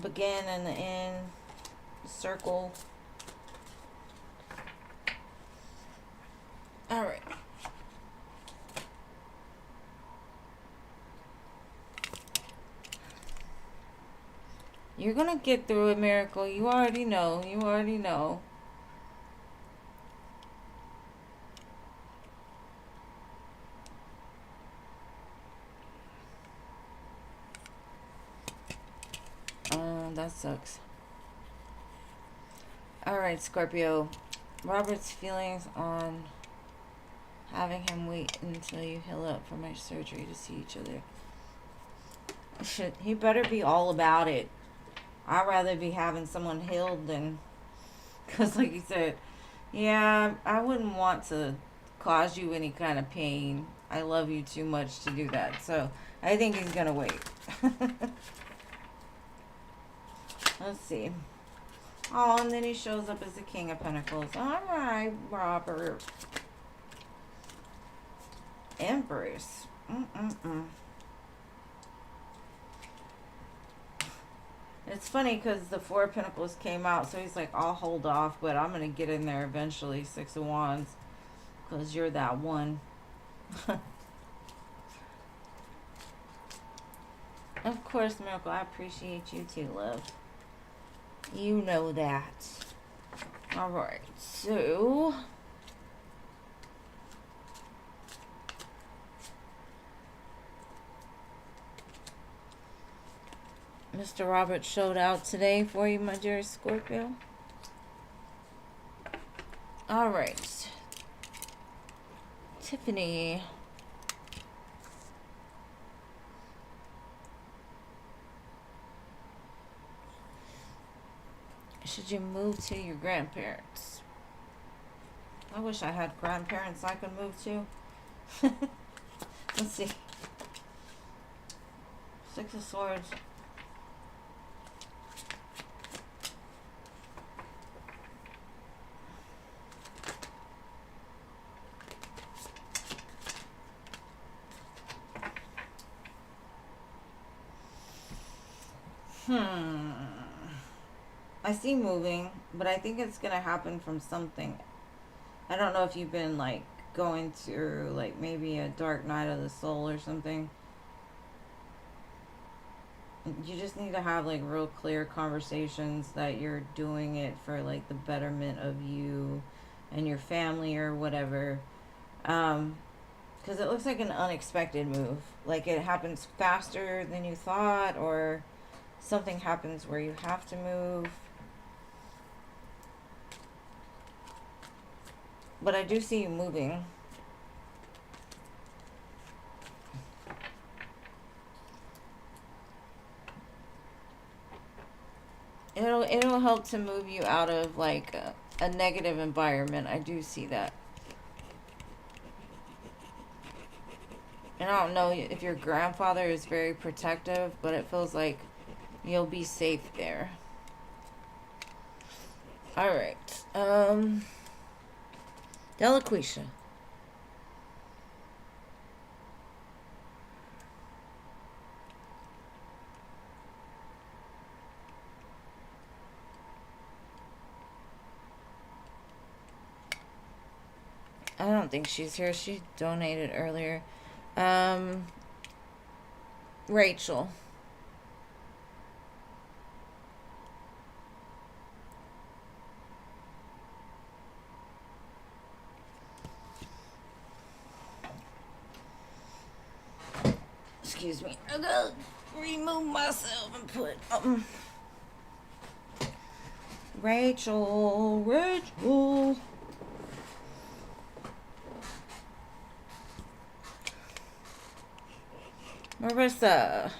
begin and the end circle. All right. You're gonna get through it, Miracle. You already know. You already know. That sucks. Alright, Scorpio. Robert's feelings on having him wait until you heal up for my surgery to see each other. He better be all about it. I'd rather be having someone healed than... Because like you said, yeah, I wouldn't want to cause you any kind of pain. I love you too much to do that. So I think he's going to wait. Let's see. Oh, and then he shows up as the King of Pentacles. All right, Robert. Empress. It's funny because the Four of Pentacles came out, so he's like, I'll hold off, but I'm going to get in there eventually, Six of Wands, because you're that one. Of course, Miracle, I appreciate you too, love. You know that. Alright, so... Mr. Robert showed out today for you, my dear Scorpio. Alright. Tiffany. Should you move to your grandparents? I wish I had grandparents I could move to. Let's see. Six of Swords. I see moving, but I think it's going to happen from something. I don't know if you've been, like, going through, like, maybe a dark night of the soul or something. You just need to have, like, real clear conversations that you're doing it for, like, the betterment of you and your family or whatever. Because it looks like an unexpected move. Like, it happens faster than you thought, or something happens where you have to move. But I do see you moving. It'll help to move you out of like a negative environment. I do see that. And I don't know if your grandfather is very protective, but it feels like you'll be safe there. Alright. Delaquisha. I don't think she's here. She donated earlier. Rachel. Excuse me. I gotta remove myself and put Rachel. Marissa.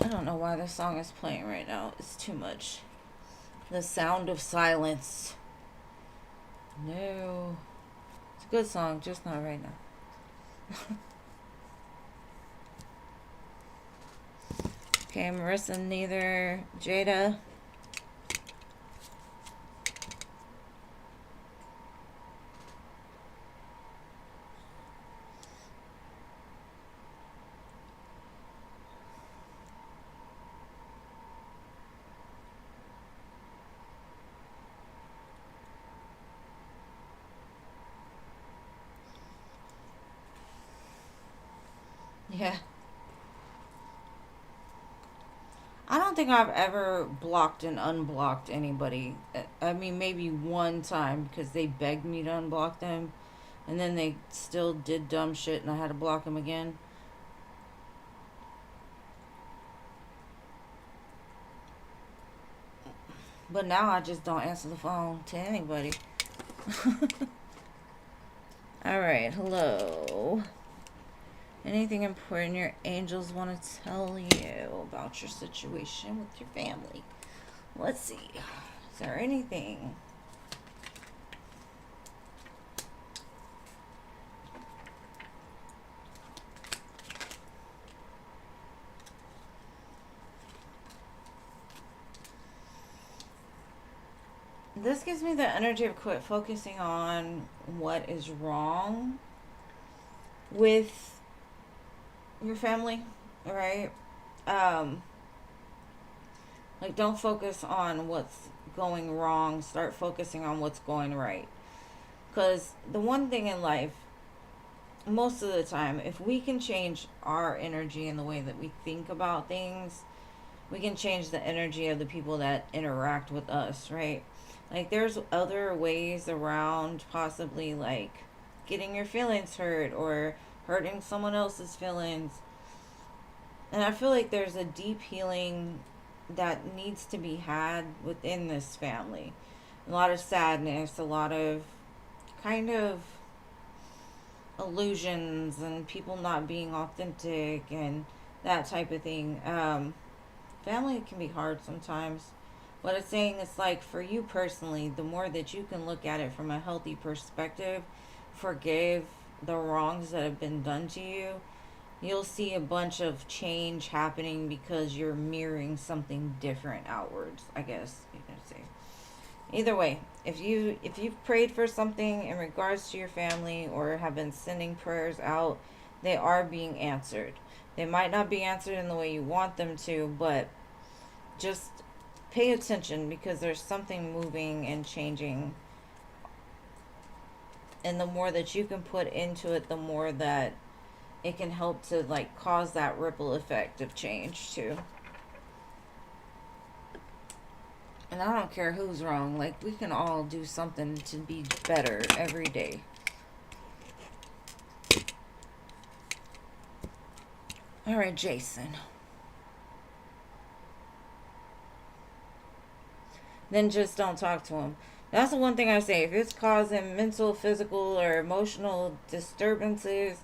I don't know why this song is playing right now. It's too much. The Sound of Silence. No. It's a good song, just not right now. Okay, Marissa, neither. Jada. Yeah. I don't think I've ever blocked and unblocked anybody. I mean, maybe one time because they begged me to unblock them, and then they still did dumb shit and I had to block them again. But now I just don't answer the phone to anybody. Alright, hello. Anything important your angels want to tell you about your situation with your family? Let's see. Is there anything? This gives me the energy of quit focusing on what is wrong with your family, right? Like, don't focus on what's going wrong. Start focusing on what's going right. Because the one thing in life, most of the time, if we can change our energy and the way that we think about things, we can change the energy of the people that interact with us, right? Like, there's other ways around possibly, like, getting your feelings hurt or hurting someone else's feelings. And I feel like there's a deep healing that needs to be had within this family. A lot of sadness, a lot of kind of illusions and people not being authentic and that type of thing. Family can be hard sometimes. What it's saying is, like, for you personally, the more that you can look at it from a healthy perspective, forgive the wrongs that have been done to you, you'll see a bunch of change happening because you're mirroring something different outwards, I guess you can say. Either way, if you've prayed for something in regards to your family or have been sending prayers out, they are being answered. They might not be answered in the way you want them to, but just pay attention because there's something moving and changing. And the more that you can put into it, the more that it can help to, like, cause that ripple effect of change too. And I don't care who's wrong. Like, we can all do something to be better every day. All right, Jason. Then just don't talk to him. That's the one thing I say. If it's causing mental, physical, or emotional disturbances,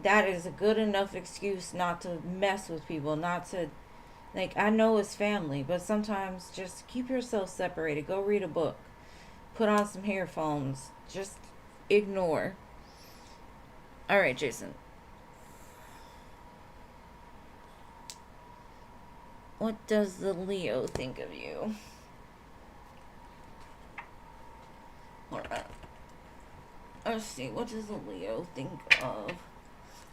that is a good enough excuse not to mess with people, not to, like, I know it's family, but sometimes just keep yourself separated. Go read a book. Put on some earphones. Just ignore. All right, Jason. What does the Leo think of you? Alright. Let's see. What does a Leo think of?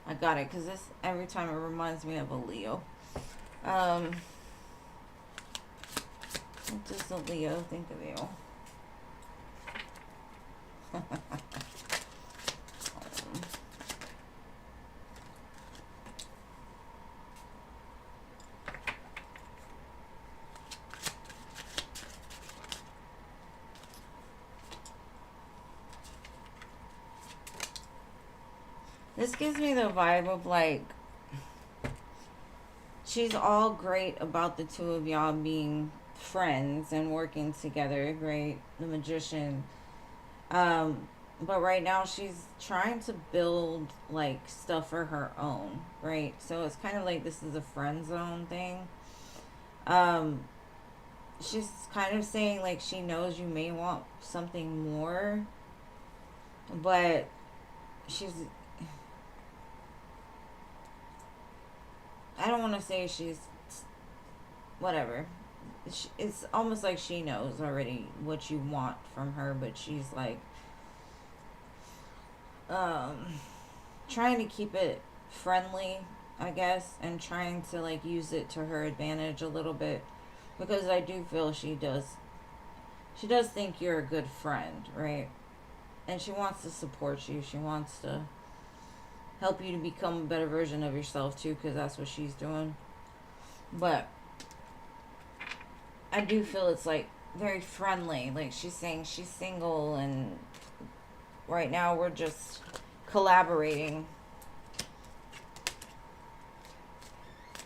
I got it, because this, every time it reminds me of a Leo. What does the Leo think of you? This gives me the vibe of, like, she's all great about the two of y'all being friends and working together, right? The Magician. But right now she's trying to build, like, stuff for her own, right? So it's kind of like this is a friend zone thing. Um, she's kind of saying like she knows you may want something more, but she's, I don't want to say she's, whatever. It's almost like she knows already what you want from her, but she's like, um, trying to keep it friendly, I guess, and trying to like use it to her advantage a little bit, because I do feel she does think you're a good friend, right? And she wants to support you. She wants to help you to become a better version of yourself too, because that's what she's doing. But I do feel it's like very friendly. Like she's saying she's single and right now we're just collaborating.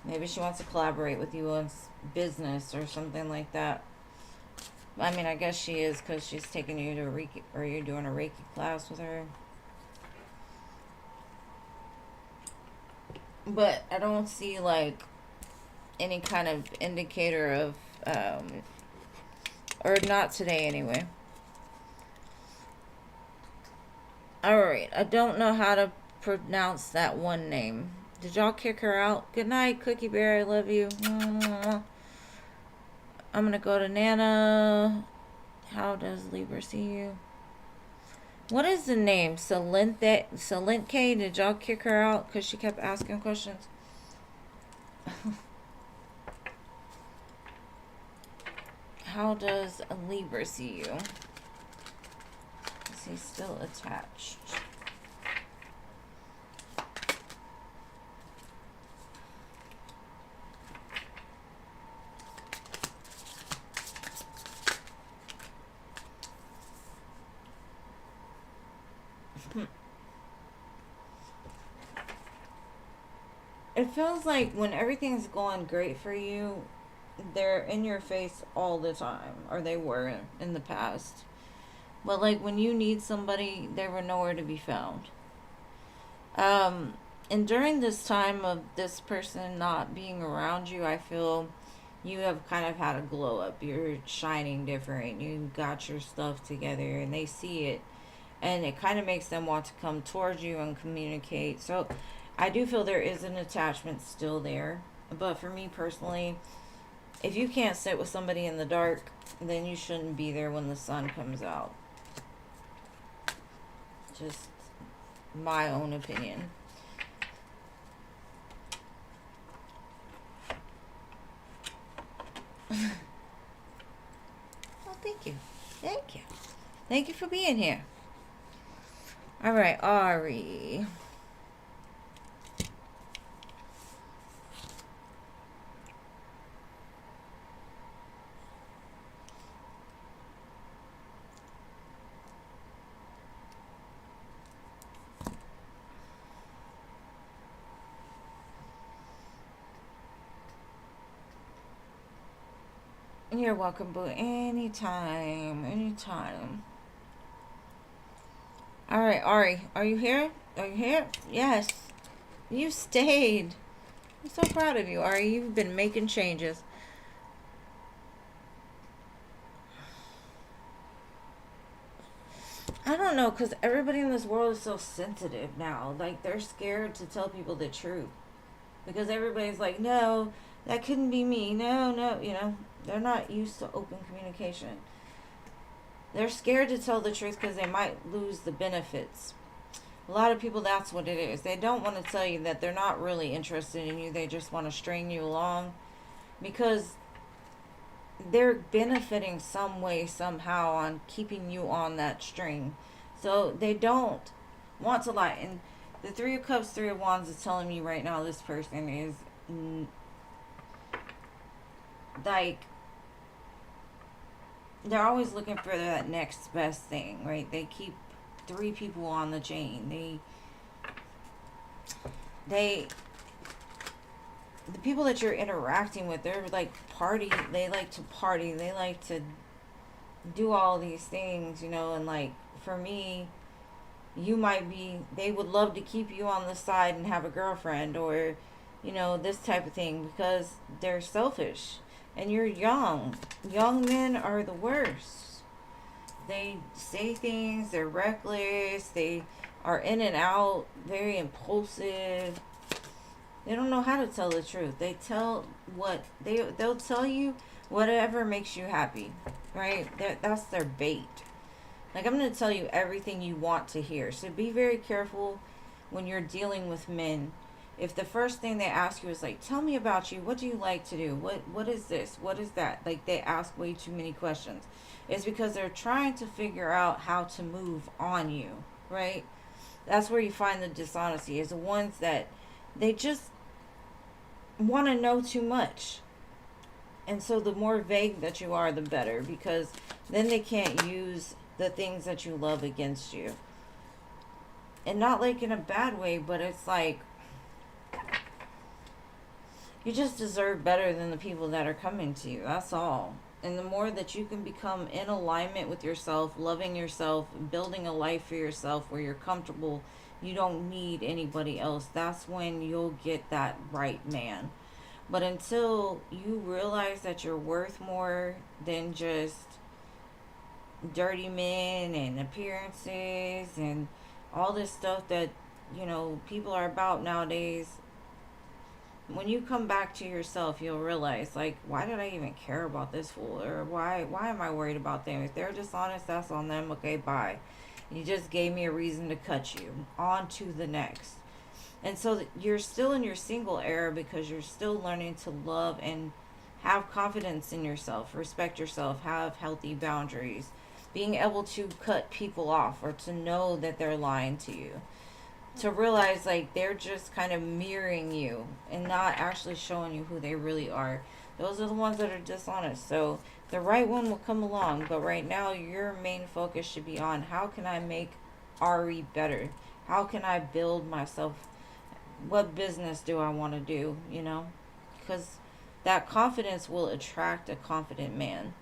Maybe she wants to collaborate with you on business or something like that. I mean, I guess she is, because she's taking you to a Reiki, or you're doing a Reiki class with her. But I don't see like any kind of indicator of, or not today anyway. Alright, I don't know how to pronounce that one name. Did y'all kick her out? Good night, Cookie Bear. I love you. I'm gonna go to Nana. How does Libra see you? What is the name? Salente? Did y'all kick her out because she kept asking questions? How does a Libra see you? Is he still attached? It feels like when everything's going great for you, they're in your face all the time, or they were in the past. But like when you need somebody, they were nowhere to be found. Um, and during this time of this person not being around you, I feel you have kind of had a glow up. You're shining different. You got your stuff together, and they see it, and it kind of makes them want to come towards you and communicate. So I do feel there is an attachment still there. But for me personally, if you can't sit with somebody in the dark, then you shouldn't be there when the sun comes out. Just my own opinion. Oh, thank you. Thank you. Thank you for being here. All right, Ari. You're welcome, boo. Anytime. Anytime. Alright, Ari. Are you here? Are you here? Yes. You stayed. I'm so proud of you, Ari. You've been making changes. I don't know, because everybody in this world is so sensitive now. Like, they're scared to tell people the truth. Because everybody's like, no, that couldn't be me. No, no, they're not used to open communication. They're scared to tell the truth because they might lose the benefits. A lot of people, that's what it is. They don't want to tell you that they're not really interested in you. They just want to string you along because they're benefiting some way, somehow, on keeping you on that string. So they don't want to lie. And the Three of Cups, Three of Wands is telling me right now this person is like, they're always looking for that next best thing, right? They keep three people on the chain. They the people that you're interacting with, they're like party. They like to party. They like to do all these things, and like for me, you might be, they would love to keep you on the side and have a girlfriend or, this type of thing because they're selfish. And you're young. Young men are the worst. They say things, they're reckless, they are in and out, very impulsive. They don't know how to tell the truth. They tell what they'll tell you whatever makes you happy, right? That's their bait. Like, I'm going to tell you everything you want to hear. So be very careful when you're dealing with men. If the first thing they ask you is like, tell me about you, what do you like to do, what is this, what is that, like, they ask way too many questions. It's because they're trying to figure out how to move on you, right? That's where you find the dishonesty, is the ones that they just want to know too much. And so the more vague that you are, the better, because then they can't use the things that you love against you. And not like in a bad way, but it's like you just deserve better than the people that are coming to you. That's all. And the more that you can become in alignment with yourself, loving yourself, building a life for yourself where you're comfortable, you don't need anybody else, that's when you'll get that right man. But until you realize that you're worth more than just dirty men and appearances and all this stuff that, people are about nowadays, when you come back to yourself, you'll realize, like, why did I even care about this fool? Or why am I worried about them? If they're dishonest, that's on them. Okay, bye. You just gave me a reason to cut you. On to the next. And so you're still in your single era because you're still learning to love and have confidence in yourself, respect yourself, have healthy boundaries, being able to cut people off or to know that they're lying to you, to realize like they're just kind of mirroring you and not actually showing you who they really are. Those are the ones that are dishonest. So the right one will come along, but right now your main focus should be on, how can I make Ari better? How can I build myself? What business do I want to do, Because that confidence will attract a confident man.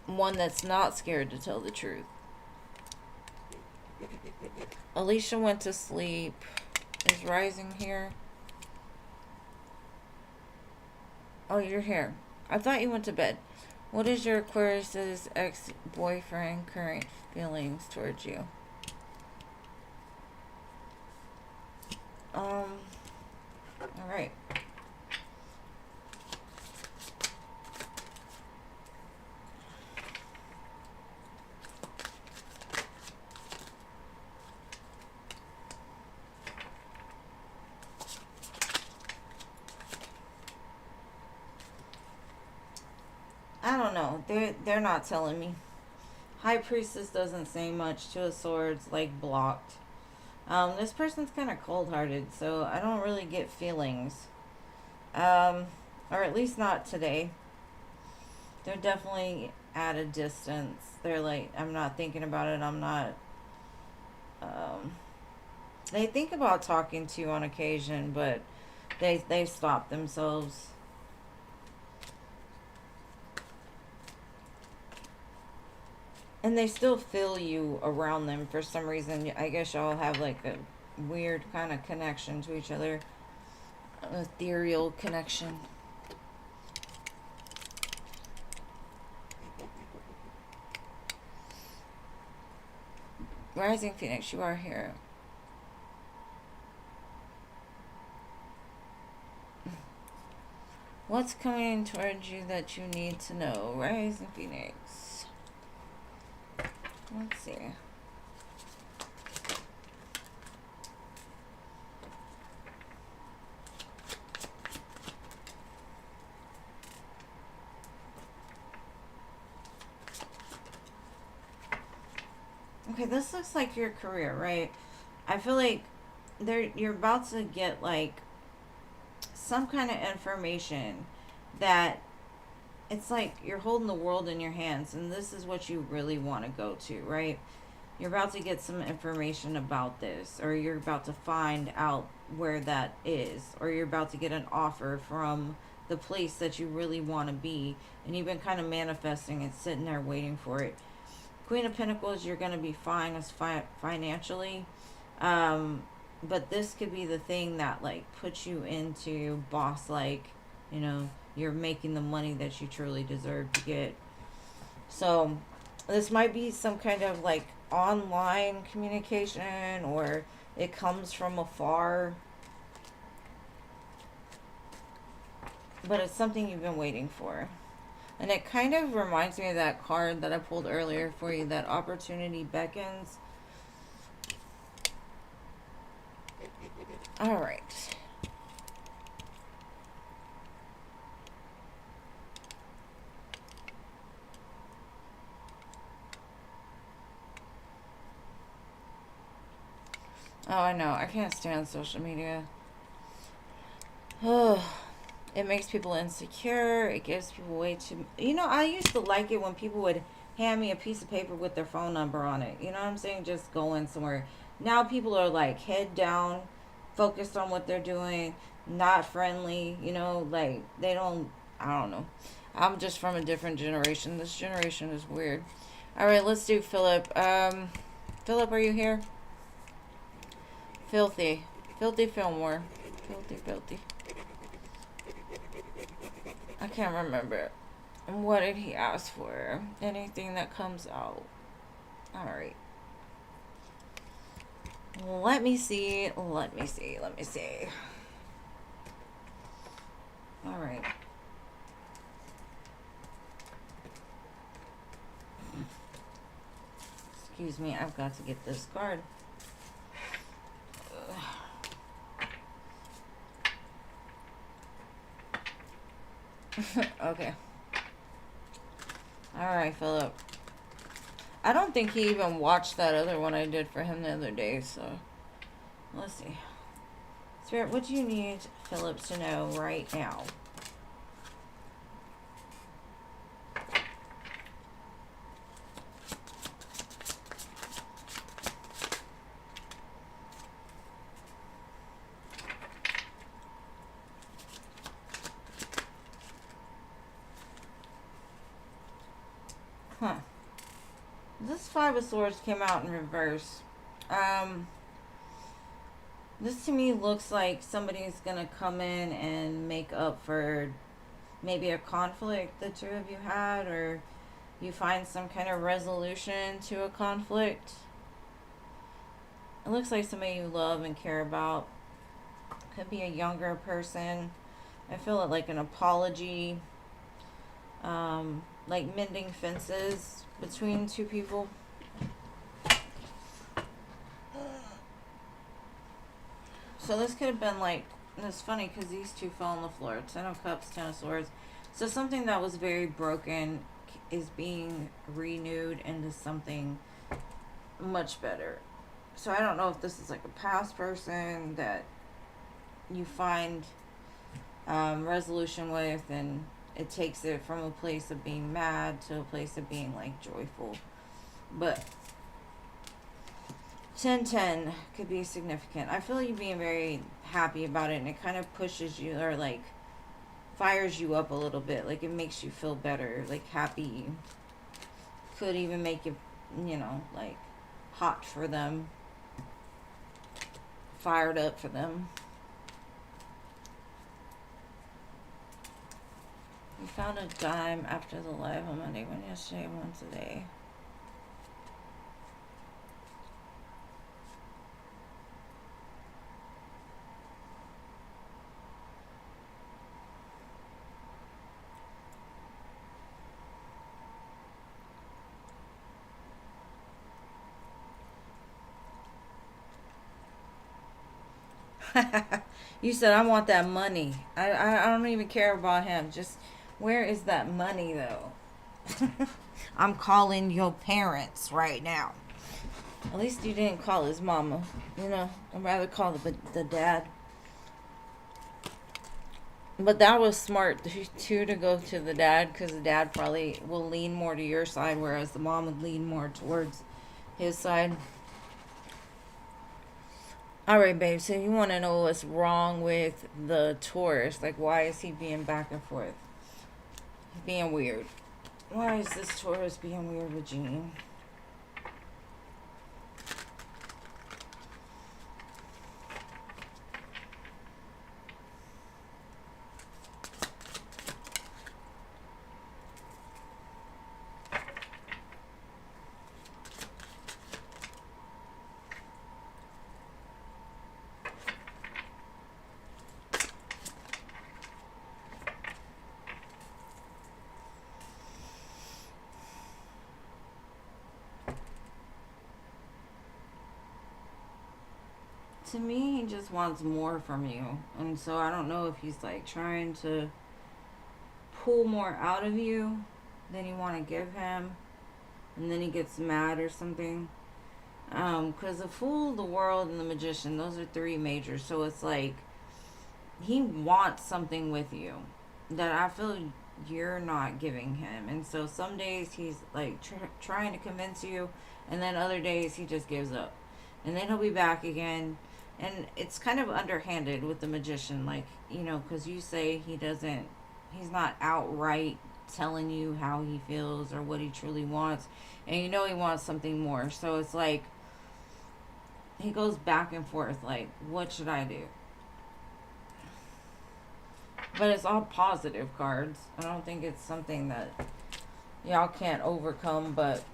One that's not scared to tell the truth. Alicia went to sleep. Is Rising here? Oh, you're here. I thought you went to bed. What is your Aquarius's ex-boyfriend current feelings towards you? All right. I don't know. They're not telling me. High Priestess doesn't say much. Two of Swords, like, blocked. This person's kind of cold-hearted, so I don't really get feelings. Or at least not today. They're definitely at a distance. They're like, I'm not thinking about it. I'm not... They think about talking to you on occasion, but they stop themselves. And they still feel you around them for some reason. I guess y'all have like a weird kind of connection to each other. An ethereal connection. Rising Phoenix, you are here. What's coming towards you that you need to know? Rising Phoenix. Let's see. Okay, this looks like your career, right? I feel like you're about to get like some kind of information that it's like you're holding the world in your hands and this is what you really want to go to, right? You're about to get some information about this, or you're about to find out where that is, or you're about to get an offer from the place that you really want to be, and you've been kind of manifesting it, sitting there waiting for it. Queen of Pentacles, you're going to be fine as financially, but this could be the thing that like puts you into boss like, you're making the money that you truly deserve to get. So this might be some kind of like online communication, or it comes from afar, but it's something you've been waiting for. And it kind of reminds me of that card that I pulled earlier for you, that opportunity beckons. All right. Oh, I know. I can't stand social media. Oh, it makes people insecure. It gives people way too... You know, I used to like it when people would hand me a piece of paper with their phone number on it. You know what I'm saying? Just going somewhere. Now people are like head down, focused on what they're doing, not friendly. You know, like they don't... I don't know. I'm just from a different generation. This generation is weird. All right, let's do Philip. Philip, are you here? Filthy. Filthy Fillmore. Filthy, filthy. I can't remember. What did he ask for? Anything that comes out. Alright. Let me see. Let me see. Let me see. Alright. Excuse me. I've got to get this card. Okay. Alright, Philip. I don't think he even watched that other one I did for him the other day, so let's see. Spirit, what do you need Philip to know right now? Huh. This Five of Swords came out in reverse. This to me looks like somebody's gonna come in and make up for maybe a conflict the two of you had, or you find some kind of resolution to a conflict. It looks like somebody you love and care about. Could be a younger person. I feel it like an apology. Like mending fences between two people. So this could have been like, and it's funny because these two fell on the floor. 10 of Cups, 10 of Swords. So something that was very broken is being renewed into something much better. So I don't know if this is like a past person that you find resolution with, and it takes it from a place of being mad to a place of being like joyful. But 10-10 could be significant. I feel you being very happy about it, and it kind of pushes you, or like fires you up a little bit. Like it makes you feel better, like happy. Could even make you, you know, like hot for them, fired up for them. We found a dime after the live on Monday. One yesterday, one today. You said, I want that money. I don't even care about him. Just, where is that money, though? I'm calling your parents right now. At least you didn't call his mama. You know, I'd rather call the dad. But that was smart, too, to go to the dad, because the dad probably will lean more to your side, whereas the mom would lean more towards his side. Alright, babe, so you want to know what's wrong with the Taurus. Like, why is he being back and forth? He's being weird. Why is this Taurus being weird with Jean? to me, he just wants more from you. And so I don't know if he's like trying to pull more out of you than you want to give him. And then he gets mad or something. Because the Fool, the World, and the Magician, those are three majors. So it's like he wants something with you that I feel you're not giving him. And so some days he's like trying to convince you, and then other days he just gives up. And then he'll be back again. And it's kind of underhanded with the Magician, like, you know, because you say he's not outright telling you how he feels or what he truly wants. And you know he wants something more. So it's like he goes back and forth, like, what should I do? But it's all positive cards. I don't think it's something that y'all can't overcome, but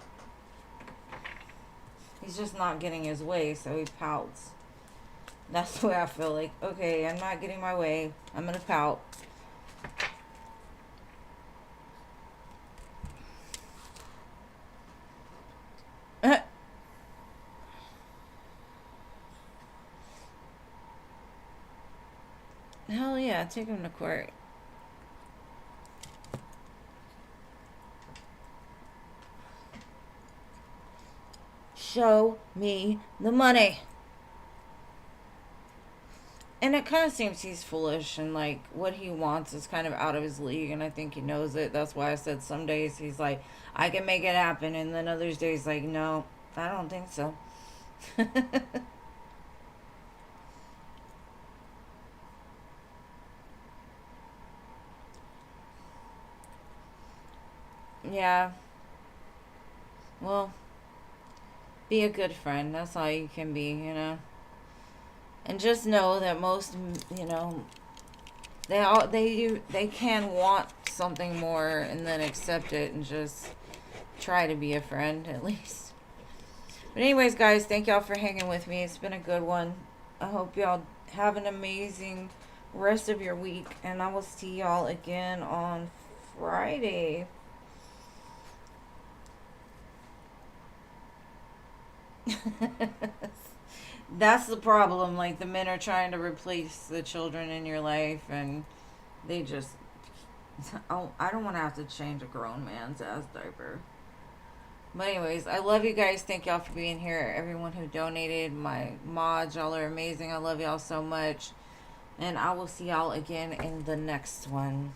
he's just not getting his way, so he pouts. That's the way I feel. Like, okay, I'm not getting my way. I'm going to pout. Hell yeah, take him to court. Show me the money. And it kind of seems he's foolish, and like what he wants is kind of out of his league, and I think he knows it. That's why I said some days he's like, I can make it happen, and then others days like, no, I don't think so. Yeah. Well, be a good friend. That's all you can be, you know. And just know that most, you know, they can want something more and then accept it and just try to be a friend at least. But anyways, guys, thank y'all for hanging with me. It's been a good one. I hope y'all have an amazing rest of your week, and I will see y'all again on Friday. That's the problem. Like, the men are trying to replace the children in your life, and they just. Oh, I don't want to have to change a grown man's ass diaper. But anyways, I love you guys. Thank y'all for being here. Everyone who donated, my mods, y'all are amazing. I love y'all so much. And I will see y'all again in the next one.